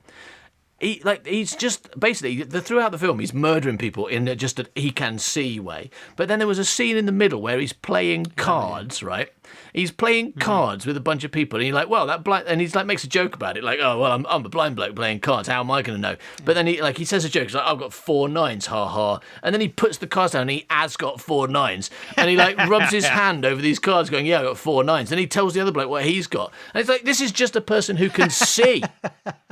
Speaker 3: He's just basically throughout the film he's murdering people in just a he can see way. But then there was a scene in the middle where he's playing cards, right? He's playing cards with a bunch of people, and he's like, "Well, that blind," and he's like makes a joke about it, like, "Oh, well, I'm a blind bloke playing cards. How am I going to know?" But then he says a joke, he's like, "I've got 4 9s, ha ha," and then he puts the cards down, and he has got 4 9s, and he like rubs his hand over these cards, going, "Yeah, I got 4 9s." Then he tells the other bloke what he's got, and it's like, this is just a person who can see,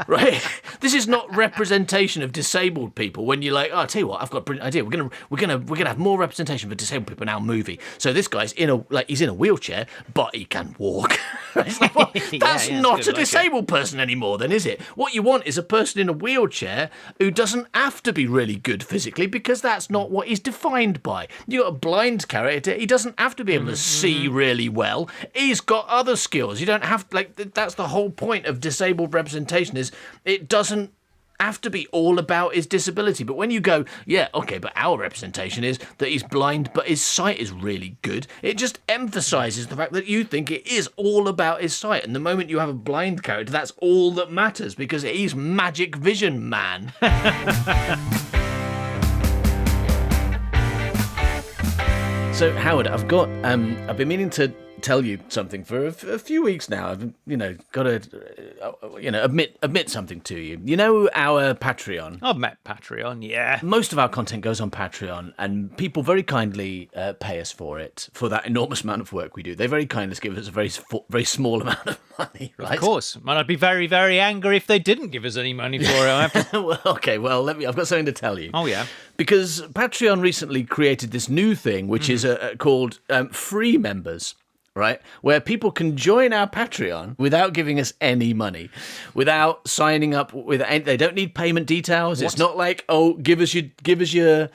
Speaker 3: right? This is not representation of disabled people. When you're like, "Oh, I'll tell you what, I've got a brilliant idea. We're gonna have more representation for disabled people in our movie. So this guy's he's in a wheelchair, but he can walk." It's like, well, that's not a disabled person anymore, then, is it? What you want is a person in a wheelchair who doesn't have to be really good physically, because that's not what he's defined by. You got a blind character; he doesn't have to be able to see really well. He's got other skills. You don't have that's the whole point of disabled representation. Is it doesn't have to be all about his disability. But when you go, yeah, okay, but our representation is that he's blind, but his sight is really good, it just emphasises the fact that you think it is all about his sight. And the moment you have a blind character, that's all that matters, because he's magic vision man. So, Howard, I've been meaning to tell you something for a few weeks now. I've got to admit something to you. You know our Patreon.
Speaker 4: I've met Patreon, yeah.
Speaker 3: Most of our content goes on Patreon, and people very kindly pay us for it, for that enormous amount of work we do. They very kindly give us a very small amount of money, right?
Speaker 4: Of course. Man, I'd be very, very angry if they didn't give us any money for it.
Speaker 3: I've got something to tell you.
Speaker 4: Oh, yeah.
Speaker 3: Because Patreon recently created this new thing, which is called free members. Right, where people can join our Patreon without giving us any money, without signing up. They don't need payment details. What? It's not like, oh, give us your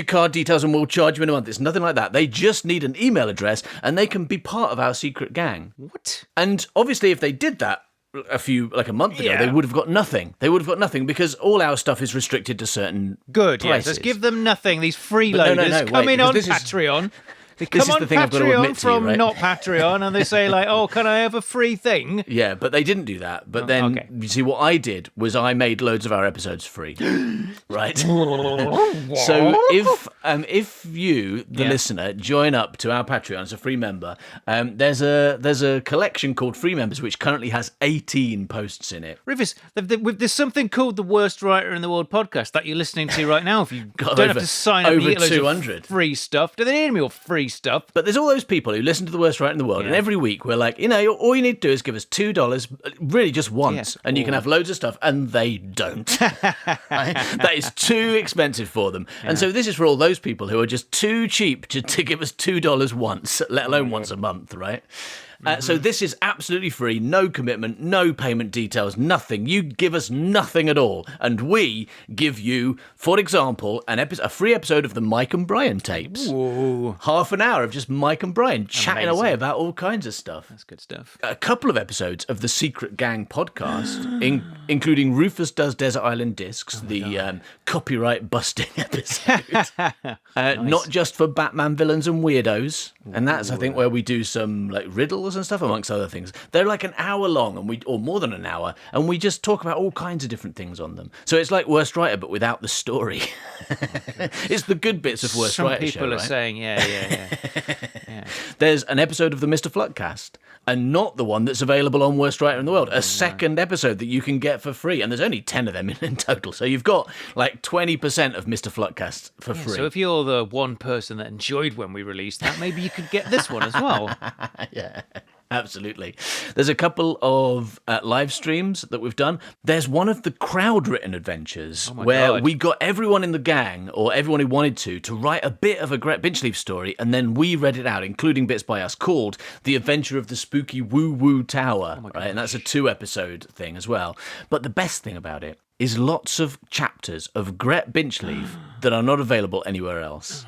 Speaker 3: card details and we'll charge you in a month. It's nothing like that. They just need an email address and they can be part of our secret gang.
Speaker 4: What?
Speaker 3: And obviously, if they did that a month ago, they would have got nothing. They would have got nothing because all our stuff is restricted to certain
Speaker 4: prices.
Speaker 3: Yes,
Speaker 4: let's give them nothing. These freeloaders coming on Patreon. They come on Patreon from not Patreon, and they say, like, "Oh, can I have a free thing?"
Speaker 3: Yeah, but they didn't do that. But then, you see, what I did was I made loads of our episodes free, right? So if you, the listener, join up to our Patreon as a free member, there's a collection called Free Members, which currently has 18 posts in it.
Speaker 4: Rufus, there's something called the Worst Writer in the World podcast that you're listening to right now. If you don't have to sign up,
Speaker 3: over
Speaker 4: you get
Speaker 3: 200
Speaker 4: of free stuff. Do they need me or free stuff?
Speaker 3: But there's all those people who listen to the Worst Writer in the World, and every week we're like, all you need to do is give us $2, really just once, and you can have loads of stuff, and they don't. Right? That is too expensive for them. Yeah. And so this is for all those people who are just too cheap to give us $2 once, let alone once a month, right? So this is absolutely free, no commitment, no payment details, nothing. You give us nothing at all, and we give you, for example, a free episode of the Mike and Brian tapes.
Speaker 4: Ooh.
Speaker 3: Half an hour of just Mike and Brian chatting away about all kinds of stuff.
Speaker 4: That's good stuff.
Speaker 3: A couple of episodes of the Secret Gang podcast, including Rufus Does Desert Island Discs, the copyright busting episode. Nice. Not just for Batman villains and weirdos, and that's, I think, where we do some like riddles and stuff, amongst other things. They're like an hour long, or more than an hour, and we just talk about all kinds of different things on them. So it's like Worst Writer, but without the story. It's the good bits of Worst Writer show,
Speaker 4: Some people are saying, yeah.
Speaker 3: There's an episode of the Mr. Floodcast, and not the one that's available on Worst Writer in the World. A second episode that you can get for free, and there's only 10 of them in total. So you've got like 20% of Mr. Floodcast for free.
Speaker 4: So if you're the one person that enjoyed when we released that, maybe you could get this one as well.
Speaker 3: Yeah. Absolutely. There's a couple of live streams that we've done. There's one of the crowd-written adventures where we got everyone in the gang, or everyone who wanted to write a bit of a Gret Binchley story, and then we read it out, including bits by us, called The Adventure of the Spooky WuWu Tower. Right? And that's a 2-episode thing as well. But the best thing about it is lots of chapters of Gret Binchley that are not available anywhere else.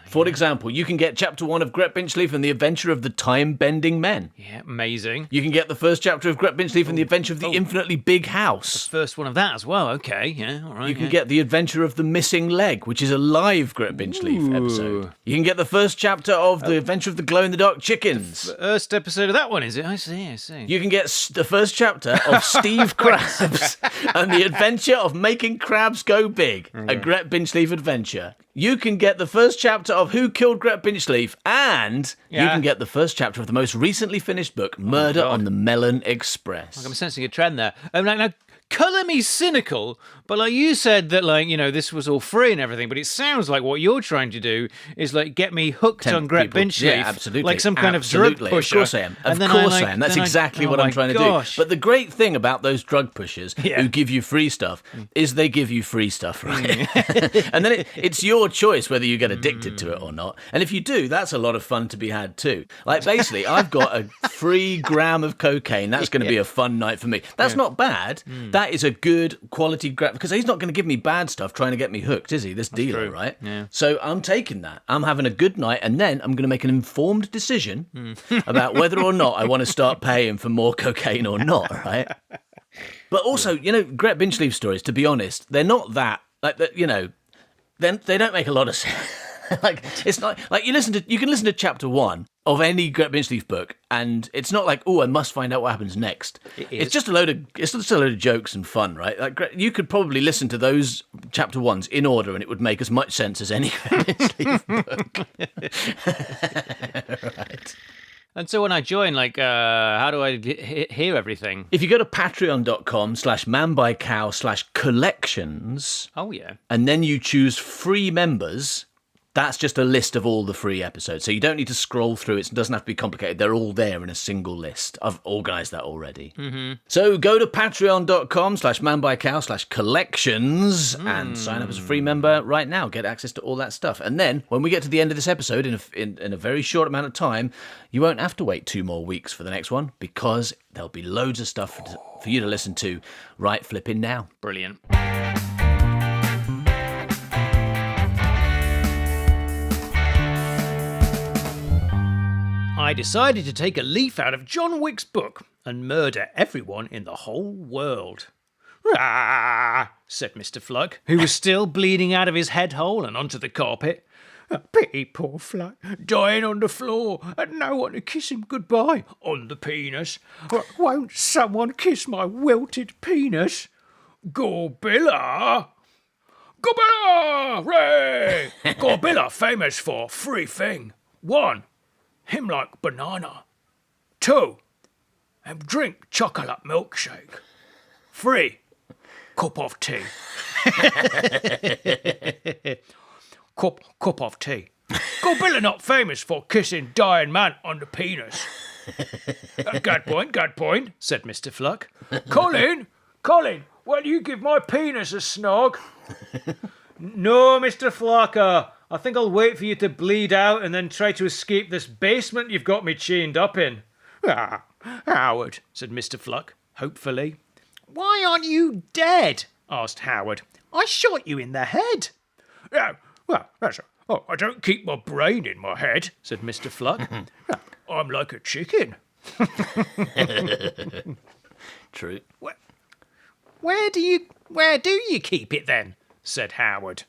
Speaker 3: For example, you can get chapter 1 of Gret Binchleaf and the Adventure of the Time-Bending Men.
Speaker 4: Yeah, amazing.
Speaker 3: You can get the first chapter of Gret Binchleaf and the Adventure of the Infinitely Big House.
Speaker 4: First one of that as well. Okay, yeah, all right.
Speaker 3: You can get the Adventure of the Missing Leg, which is a live Gret Binchleaf episode. You can get the first chapter of the Adventure of the Glow-in-the-Dark Chickens.
Speaker 4: First episode of that one, is it? I see.
Speaker 3: You can get the first chapter of Steve Krabs and the Adventure of Making Crabs Go Big, a Gret Binchleaf adventure. You can get the first chapter of Who Killed Gret Binchleaf, and you can get the first chapter of the most recently finished book, Murder on the Melon Express.
Speaker 4: I'm sensing a trend there. Now, colour me cynical, but like you said that, like, you know, this was all free and everything, but it sounds like what you're trying to do is like get me hooked on Gret Binchleaf.
Speaker 3: Yeah, absolutely.
Speaker 4: Like some kind of drug pusher.
Speaker 3: Of course I am. Of course I am. That's exactly what I'm trying to do. But the great thing about those drug pushers who give you free stuff is they give you free stuff, right? And then it's your choice whether you get addicted to it or not. And if you do, that's a lot of fun to be had too. Like basically, I've got a free gram of cocaine. That's going to be a fun night for me. That's not bad. That is a good quality grab, because he's not going to give me bad stuff trying to get me hooked, is he? This dealer, right? Yeah. So I'm taking that. I'm having a good night, and then I'm going to make an informed decision about whether or not I want to start paying for more cocaine or not, right? But also, you know, Gret Binchleaf stories, to be honest, they're not that, like, you know, then they don't make a lot of sense. Like, it's not like you can listen to chapter 1 of any Gret Binchleaf book, and it's not like, oh, I must find out what happens next. It's just a load of jokes and fun, right? Like, you could probably listen to those chapter 1s in order, and it would make as much sense as any Gret Binchleaf book. Right.
Speaker 4: And so when I join, like, how do I hear everything?
Speaker 3: If you go to patreon.com/manbycow/collections.
Speaker 4: Oh, yeah.
Speaker 3: And then you choose free members. That's just a list of all the free episodes. So you don't need to scroll through. It doesn't have to be complicated. They're all there in a single list. I've organised that already. So go to patreon.com/manbycow/collections and sign up as a free member right now. Get access to all that stuff. And then when we get to the end of this episode, in a very short amount of time, you won't have to wait 2 more weeks for the next one, because there'll be loads of stuff for you to listen to right flipping now.
Speaker 4: Brilliant. I decided to take a leaf out of John Wick's book and murder everyone in the whole world. "Ah," said Mr. Fluck, who was still bleeding out of his head hole and onto the carpet. "Pity poor Fluck, dying on the floor, and no one to kiss him goodbye on the penis. Won't someone kiss my wilted penis? Gorbilla! Gorbilla! Ray! Gorbilla famous for 3 things. 1. Him like banana. 2. Him drink chocolate milkshake. 3. Cup of tea. Cup of tea. Gorbilla not famous for kissing dying man on the penis. Good point, said Mr. Fluck. Colin, will you give my penis a snog? No, Mr. Flucker. I think I'll wait for you to bleed out and then try to escape this basement you've got me chained up in. Ah, Howard, said Mr. Fluck, hopefully. Why aren't you dead? Asked Howard. I shot you in the head. Yeah, well, I don't keep my brain in my head, said Mr. Fluck. I'm like a chicken.
Speaker 3: True.
Speaker 5: Where do you keep it then? Said Howard.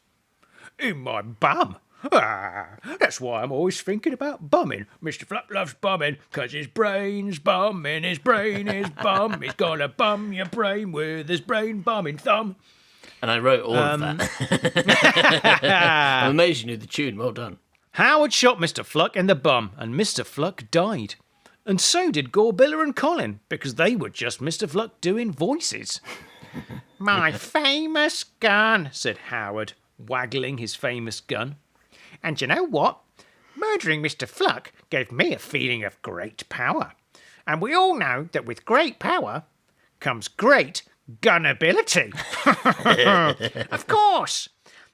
Speaker 5: In my bum. That's why I'm always thinking about bumming. Mr. Fluck loves bumming, 'cause his brain's bumming, his brain is bum. He's gonna bum your brain with his brain bumming thumb.
Speaker 3: And I wrote all of that. I'm amazed you knew the tune. Well done.
Speaker 4: Howard shot Mr. Fluck in the bum, and Mr. Fluck died. And so did Gorbilla and Colin, because they were just Mr. Fluck doing voices. My famous gun, said Howard, waggling his famous gun. And you know what? Murdering Mr. Fluck gave me a feeling of great power. And we all know that with great power comes great gunability. Of course.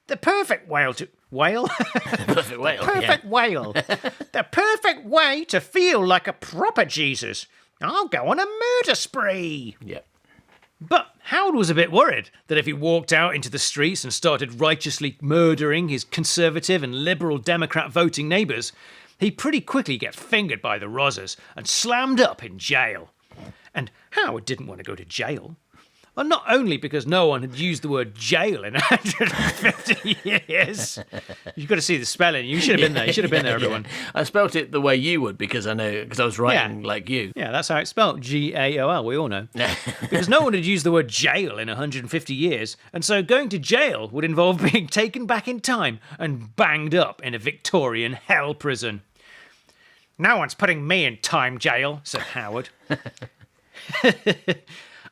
Speaker 4: The perfect whale to... Whale?
Speaker 3: Perfect whale.
Speaker 5: Perfect whale. The perfect way to feel like a proper Jesus. I'll go on a murder spree.
Speaker 3: Yep.
Speaker 4: But Howard was a bit worried that if he walked out into the streets and started righteously murdering his conservative and liberal Democrat voting neighbours, he'd pretty quickly get fingered by the Rozzers and slammed up in jail. And Howard didn't want to go to jail. Well, not only because no one had used the word jail in 150 years. You've got to see the spelling. You should have been there. You should have been there, everyone.
Speaker 3: I spelt it the way you would because I was writing like you.
Speaker 4: Yeah, that's how it's spelled. G-A-O-L, we all know. Because no one had used the word jail in 150 years, and so going to jail would involve being taken back in time and banged up in a Victorian hell prison.
Speaker 5: No one's putting me in time jail, said Howard.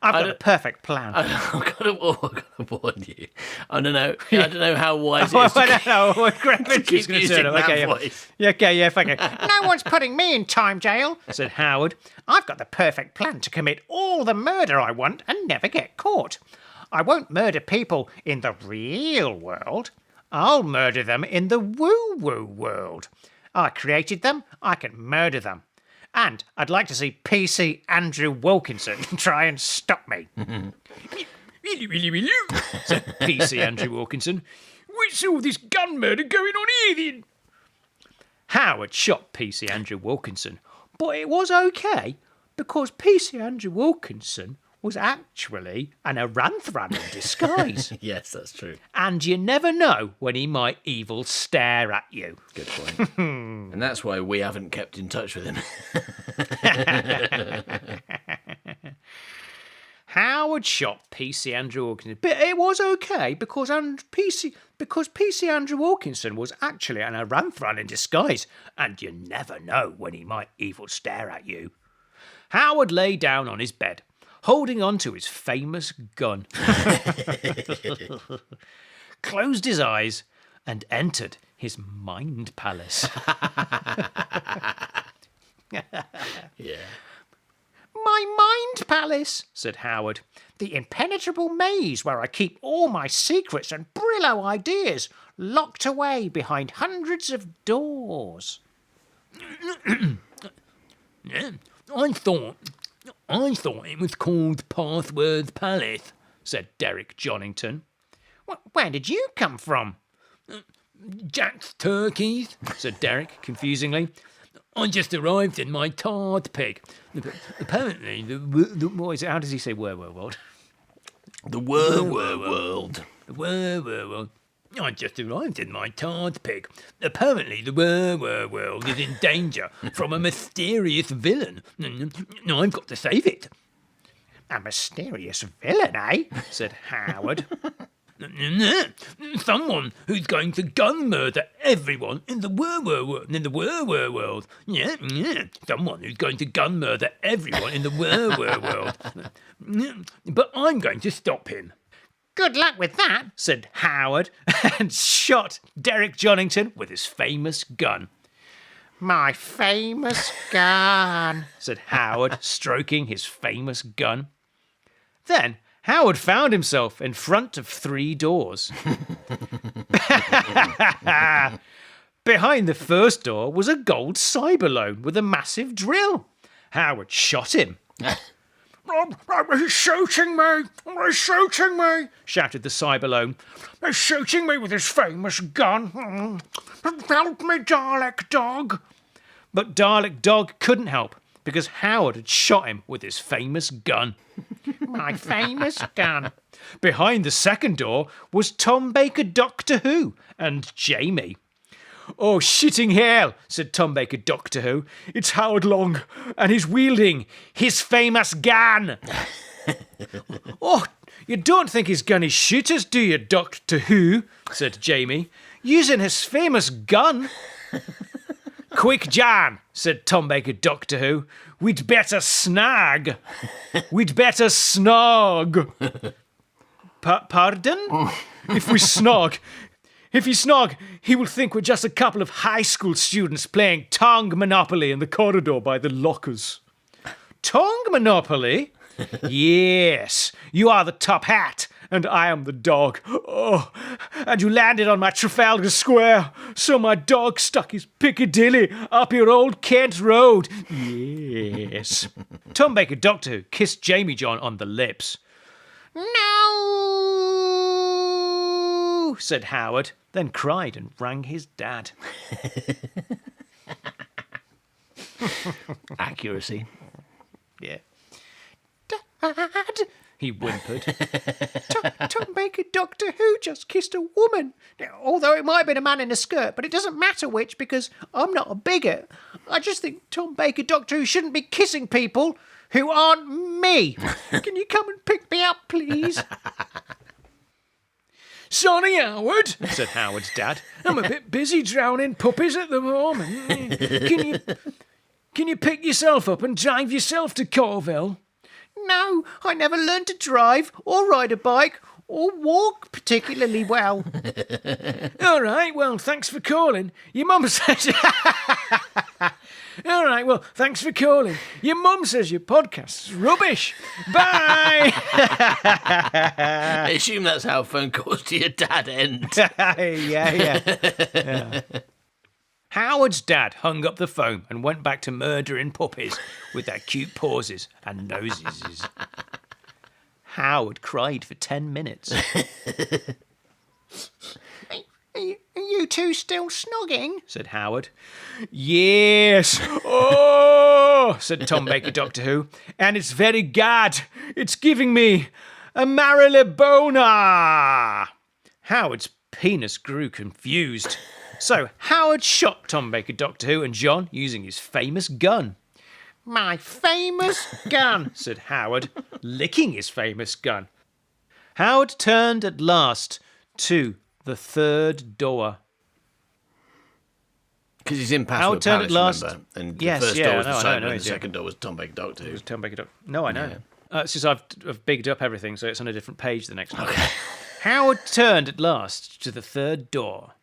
Speaker 5: I've got a perfect plan.
Speaker 3: I've got to warn you. I don't know how wise it is.
Speaker 4: I don't know. Keeps going to turn up. Okay,
Speaker 3: voice.
Speaker 4: Yeah, fuck it.
Speaker 5: No one's putting me in time jail, said Howard. I've got the perfect plan to commit all the murder I want and never get caught. I won't murder people in the real world. I'll murder them in the woo-woo world. I created them, I can murder them. And I'd like to see PC Andrew Wilkinson try and stop me.
Speaker 4: Said PC Andrew Wilkinson. What's all this gun murder going on here then? Howard shot PC Andrew Wilkinson, but it was okay because PC Andrew Wilkinson was actually an orangutan in disguise.
Speaker 3: Yes, that's true.
Speaker 4: And you never know when he might evil stare at you.
Speaker 3: Good point. And that's why we haven't kept in touch with him.
Speaker 4: Howard shot PC Andrew Wilkinson, but it was okay because PC Andrew Wilkinson was actually an orangutan in disguise, and you never know when he might evil stare at you. Howard lay down on his bed, holding on to his famous gun, closed his eyes, and entered his mind palace.
Speaker 3: Yeah.
Speaker 5: My mind palace, said Howard. The impenetrable maze where I keep all my secrets and Brillo ideas locked away behind hundreds of doors.
Speaker 4: Yeah, I thought it was called Pathworth Palace, said Derek Jonington.
Speaker 5: Where did you come from?
Speaker 4: Jack's Turkeys, said Derek, confusingly. I just arrived in my tard pig. Apparently, what is it? How does he say WuWuWorld?
Speaker 3: The WuWuWorld.
Speaker 4: The WuWuWorld. I just arrived in my tard pig. Apparently, the WuWuWorld is in danger from a mysterious villain. I've got to save it.
Speaker 5: A mysterious villain, eh?
Speaker 4: Said Howard. Someone who's going to gun murder everyone in the WuWuWorld. Yeah. Someone who's going to gun murder everyone in the WuWuWorld. But I'm going to stop him.
Speaker 5: Good luck with that,
Speaker 4: said Howard, and shot Derek Jonington with his famous gun.
Speaker 5: My famous gun,
Speaker 4: said Howard, stroking his famous gun. Then Howard found himself in front of 3 doors. Behind the first door was a gold cyberloan with a massive drill. Howard shot him.
Speaker 5: He's shooting me! He's shooting me!
Speaker 4: Shouted the cyberloan.
Speaker 5: He's shooting me with his famous gun. Help me, Dalek Dog!
Speaker 4: But Dalek Dog couldn't help because Howard had shot him with his famous gun.
Speaker 5: My famous gun.
Speaker 4: Behind the second door was Tom Baker Doctor Who and Jamie. Oh, shitting hell, said Tom Baker Doctor Who. It's Howard Long, and he's wielding his famous gun. Oh, you don't think his gun is shooters, do you, Doctor Who? Said Jamie. Using his famous gun. Quick, John, said Tom Baker Doctor Who. We'd better snag. We'd better snog. Pardon? If we snog... If he snog, he will think we're just a couple of high school students playing tongue Monopoly in the corridor by the lockers. Tongue Monopoly? Yes, you are the top hat, and I am the dog. Oh, and you landed on my Trafalgar Square, so my dog stuck his Piccadilly up your old Kent Road. Yes. Tom Baker Doctor Who kissed Jamie John on the lips.
Speaker 5: No,
Speaker 4: said Howard, then cried and rang his dad.
Speaker 3: Accuracy.
Speaker 4: Yeah.
Speaker 5: Dad.
Speaker 4: He whimpered.
Speaker 5: Tom Baker Doctor Who just kissed a woman. Although it might have been a man in a skirt, but it doesn't matter which because I'm not a bigot. I just think Tom Baker Doctor Who shouldn't be kissing people who aren't me. Can you come and pick me up, please?
Speaker 4: Sorry, Howard, said Howard's dad. I'm a bit busy drowning puppies at the moment. Can you pick yourself up and drive yourself to Corville?
Speaker 5: No, I never learned to drive or ride a bike or walk particularly well.
Speaker 4: All right, well, thanks for calling. Your mum says... All right, well, thanks for calling. Your mum says your podcast's rubbish. Bye!
Speaker 3: I assume that's how phone calls to your dad end.
Speaker 4: yeah. Howard's dad hung up the phone and went back to murdering puppies with their cute pauses and noses. Howard cried for 10 minutes.
Speaker 5: Are you two still snogging?
Speaker 4: Said Howard. Yes. Oh, said Tom Baker Doctor Who. And it's very gad. It's giving me a marylebona. Howard's penis grew confused. So Howard shot Tom Baker Doctor Who and John using his famous gun.
Speaker 5: My famous gun,
Speaker 4: said Howard, licking his famous gun. Howard turned at last to the third door.
Speaker 3: Because he's in Password
Speaker 4: Howard turned
Speaker 3: Palace,
Speaker 4: at last.
Speaker 3: remember? And
Speaker 4: Yes,
Speaker 3: the first
Speaker 4: yeah,
Speaker 3: door was
Speaker 4: I
Speaker 3: the
Speaker 4: know,
Speaker 3: side
Speaker 4: I know,
Speaker 3: and the
Speaker 4: yeah.
Speaker 3: second door was Tom Baker Doctor Who.
Speaker 4: Tom Baker Doctor. No, I know. It's just I've bigged up everything, so it's on a different page the next time.
Speaker 3: Okay.
Speaker 4: Howard turned at last to the third door.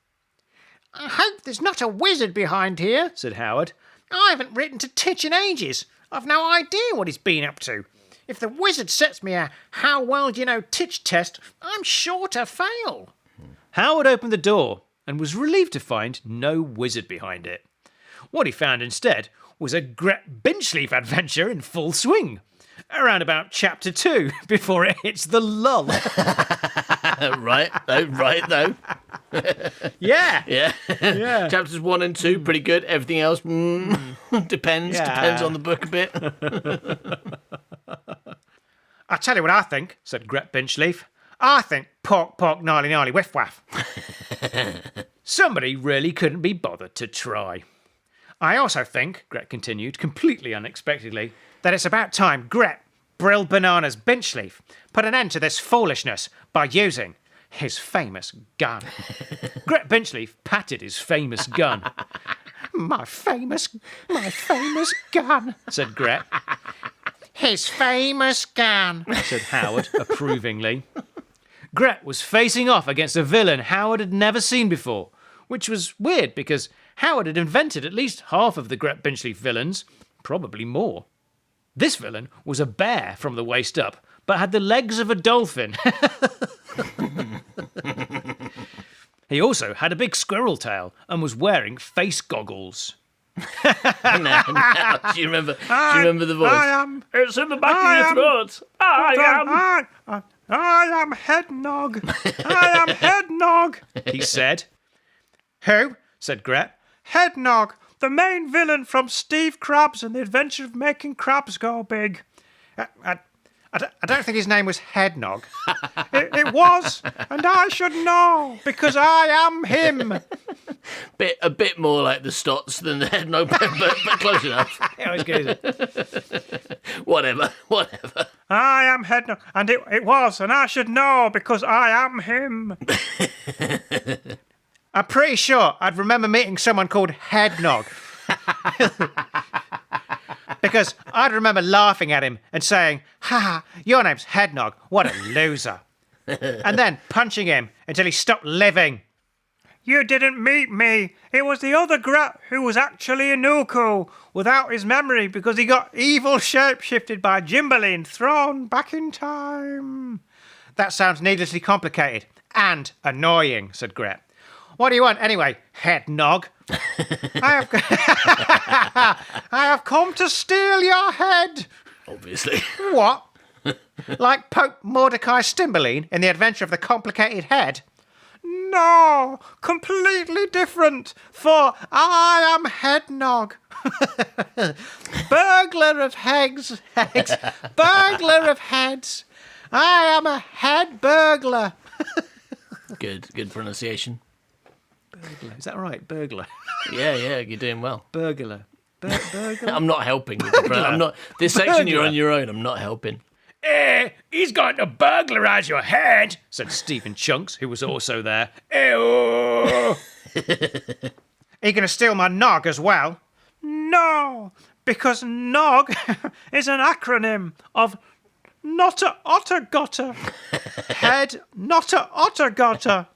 Speaker 5: I hope there's not a wizard behind here.
Speaker 4: Said Howard.
Speaker 5: I haven't written to Titch in ages. I've no idea what he's been up to. If the wizard sets me a how well do you know Titch test, I'm sure to fail.
Speaker 4: Howard opened the door and was relieved to find no wizard behind it. What he found instead was a Gret Binchleaf adventure in full swing. Around about chapter 2, before it hits the lull.
Speaker 3: Right, though.
Speaker 4: Yeah.
Speaker 3: Yeah. Chapters 1 and 2, pretty good. Everything else, depends.
Speaker 4: Yeah.
Speaker 3: Depends on the book a bit.
Speaker 5: I'll tell you what I think,
Speaker 4: Said Gret Binchleaf.
Speaker 5: I think pork, gnarly, whiff, waff.
Speaker 4: Somebody really couldn't be bothered to try.
Speaker 5: I also think,
Speaker 4: Gret continued, completely unexpectedly,
Speaker 5: that it's about time Gret, Brill Bananas Binchleaf, put an end to this foolishness by using his famous gun.
Speaker 4: Gret Binchleaf patted his famous gun,
Speaker 5: My famous gun.
Speaker 4: said Gret,
Speaker 5: His famous gun.
Speaker 4: said Howard approvingly. Gret was facing off against a villain Howard had never seen before, which was weird because Howard had invented at least half of the Gret Binchleaf villains, probably more. This villain was a bear from the waist up, but had the legs of a dolphin. He also had a big squirrel tail and was wearing face goggles.
Speaker 3: No. Do you remember the voice? It's in the back of your throat.
Speaker 5: I am Head Nog. I am Head Nog.
Speaker 4: He said.
Speaker 5: Who?
Speaker 4: Said Gret.
Speaker 5: Head Nog, the main villain from Steve Krabs and the Adventure of Making Krabs Go Big. I don't think his name was Head Nog. It was, and I should know, because I am him.
Speaker 3: A bit more like the Stots than the Head Nog, but close enough.
Speaker 4: I was going to
Speaker 3: Whatever.
Speaker 5: I am Head Nog, and it was, and I should know, because I am him. I'm pretty sure I'd remember meeting someone called Head Nog. Because I'd remember laughing at him and saying, "Ha, your name's Head Nog, what a loser." And then punching him until he stopped living. You didn't meet me. It was the other Gret who was actually Inuku without his memory because he got evil shape-shifted by Jimberlin thrown back in time. That sounds needlessly complicated and annoying, said Gret. What do you want anyway, Head Nog? I have come to steal your head.
Speaker 3: Obviously.
Speaker 5: What? Like Pope Mordecai Cymbeline in The Adventure of the Complicated Head? No, completely different, for I am Headnog. Burglar of eggs, burglar of heads. I am a head burglar.
Speaker 3: Good pronunciation.
Speaker 5: Burglar, is that right? Burglar.
Speaker 3: Yeah, you're doing well.
Speaker 5: Burglar. Burglar.
Speaker 3: I'm not helping with the I'm not. This section you're on your own. I'm not helping.
Speaker 4: He's going to burglarise your head, said Stephen Chunks, who was also there. Ew.
Speaker 5: He gonna steal my nog as well? No, because nog is an acronym of not a otter gotter. Head not a otter gotter.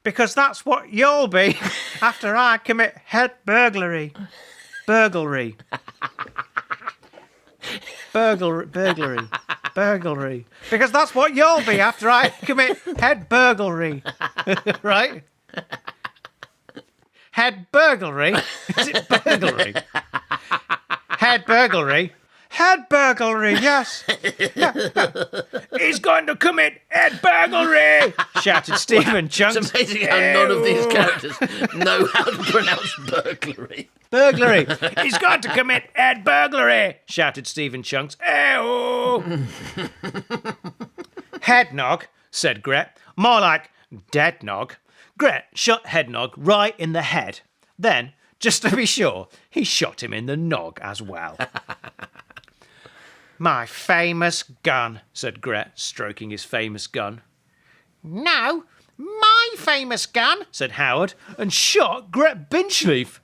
Speaker 5: Because that's what you'll be after I commit head burglary. Burglary. Because that's what you'll be after I commit head burglary. Right? Head burglary? Is it burglary? Head burglary? Head burglary, yes.
Speaker 4: He's going to commit head burglary, shouted Stephen Chunks.
Speaker 3: It's amazing how none of these characters know how to pronounce burglary.
Speaker 5: Burglary.
Speaker 4: He's going to commit head burglary, shouted Stephen Chunks. Ew.
Speaker 5: Head nog,
Speaker 4: said Gret.
Speaker 5: more like dead nog.
Speaker 4: Gret shot Headnog right in the head. Then, just to be sure, he shot him in the nog as well.
Speaker 5: My famous gun,
Speaker 4: said Gret, stroking his famous gun.
Speaker 5: No, my famous gun,
Speaker 4: Said Howard, and shot Gret Binchleaf.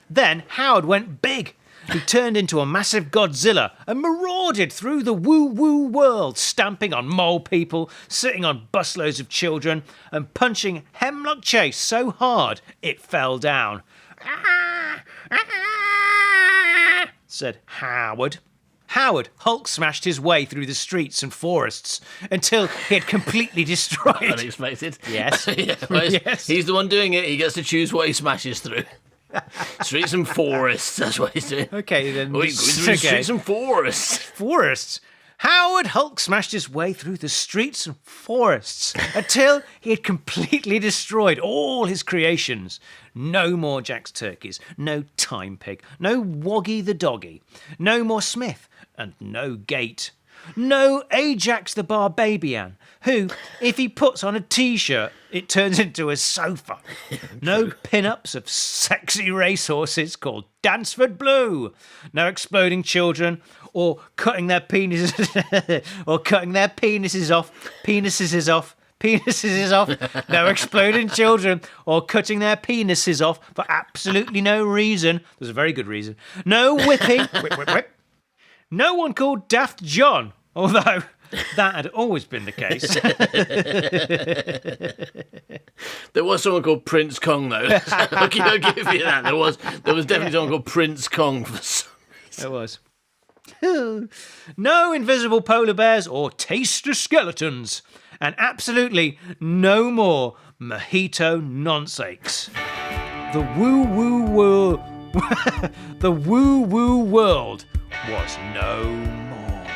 Speaker 4: Then Howard went big. He turned into a massive Godzilla and marauded through the WuWuWorld, stamping on mole people, sitting on busloads of children, and punching Hemlock Chase so hard it fell down. Said Howard. Howard Hulk smashed his way through the streets and forests until he had completely destroyed.
Speaker 3: Unexpected.
Speaker 4: Yes.
Speaker 3: Yes. He's the one doing it. He gets to choose what he smashes through. Streets and forests. That's what he's doing.
Speaker 4: Okay, then.
Speaker 3: Oh, he's going through streets and forests.
Speaker 4: Forests. Howard Hulk smashed his way through the streets and forests until he had completely destroyed all his creations. No more Jack's Turkeys, no Time Pig, no Woggy the Doggy, no more Smith, and no Gate. No Ajax the Barbabian, who, if he puts on a T-shirt, it turns into a sofa. No pin-ups of sexy racehorses called Dansford Blue. No exploding children, or cutting their penises, penises off. No exploding children, or cutting their penises off for absolutely no reason. There's a very good reason. No whipping. Whip. No one called Daft John, although that had always been the case.
Speaker 3: There was someone called Prince Kong, though. I'll give you that. There was definitely someone called Prince Kong for some reason.
Speaker 4: There was. No invisible polar bears or taster skeletons. And absolutely no more mojito nonsakes. The WuWuWorld was no more.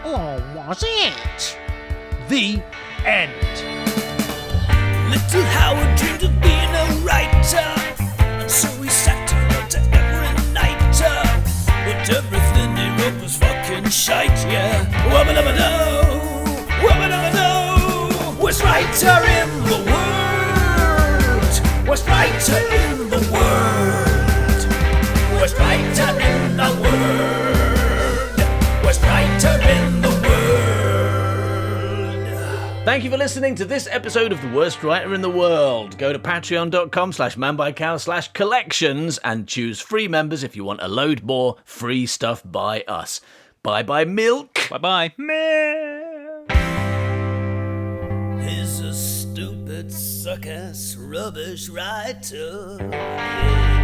Speaker 5: or was it?
Speaker 4: The end.
Speaker 2: Little Howard dreamed of being a writer, and so he sat down to every nighter. But everything he wrote was fucking shite, yeah. Wubba-dubba-doo, wubba-dubba-doo. Worst writer in the world. Worst writer in the world. Worst writer in the world. Worst writer in the world.
Speaker 3: Thank you for listening to this episode of The Worst Writer in the World. Go to patreon.com/manbycow/collections and choose free members if you want a load more free stuff by us. Bye-bye, milk.
Speaker 4: Bye-bye.
Speaker 2: He's a stupid, suck-ass, rubbish writer. Yeah.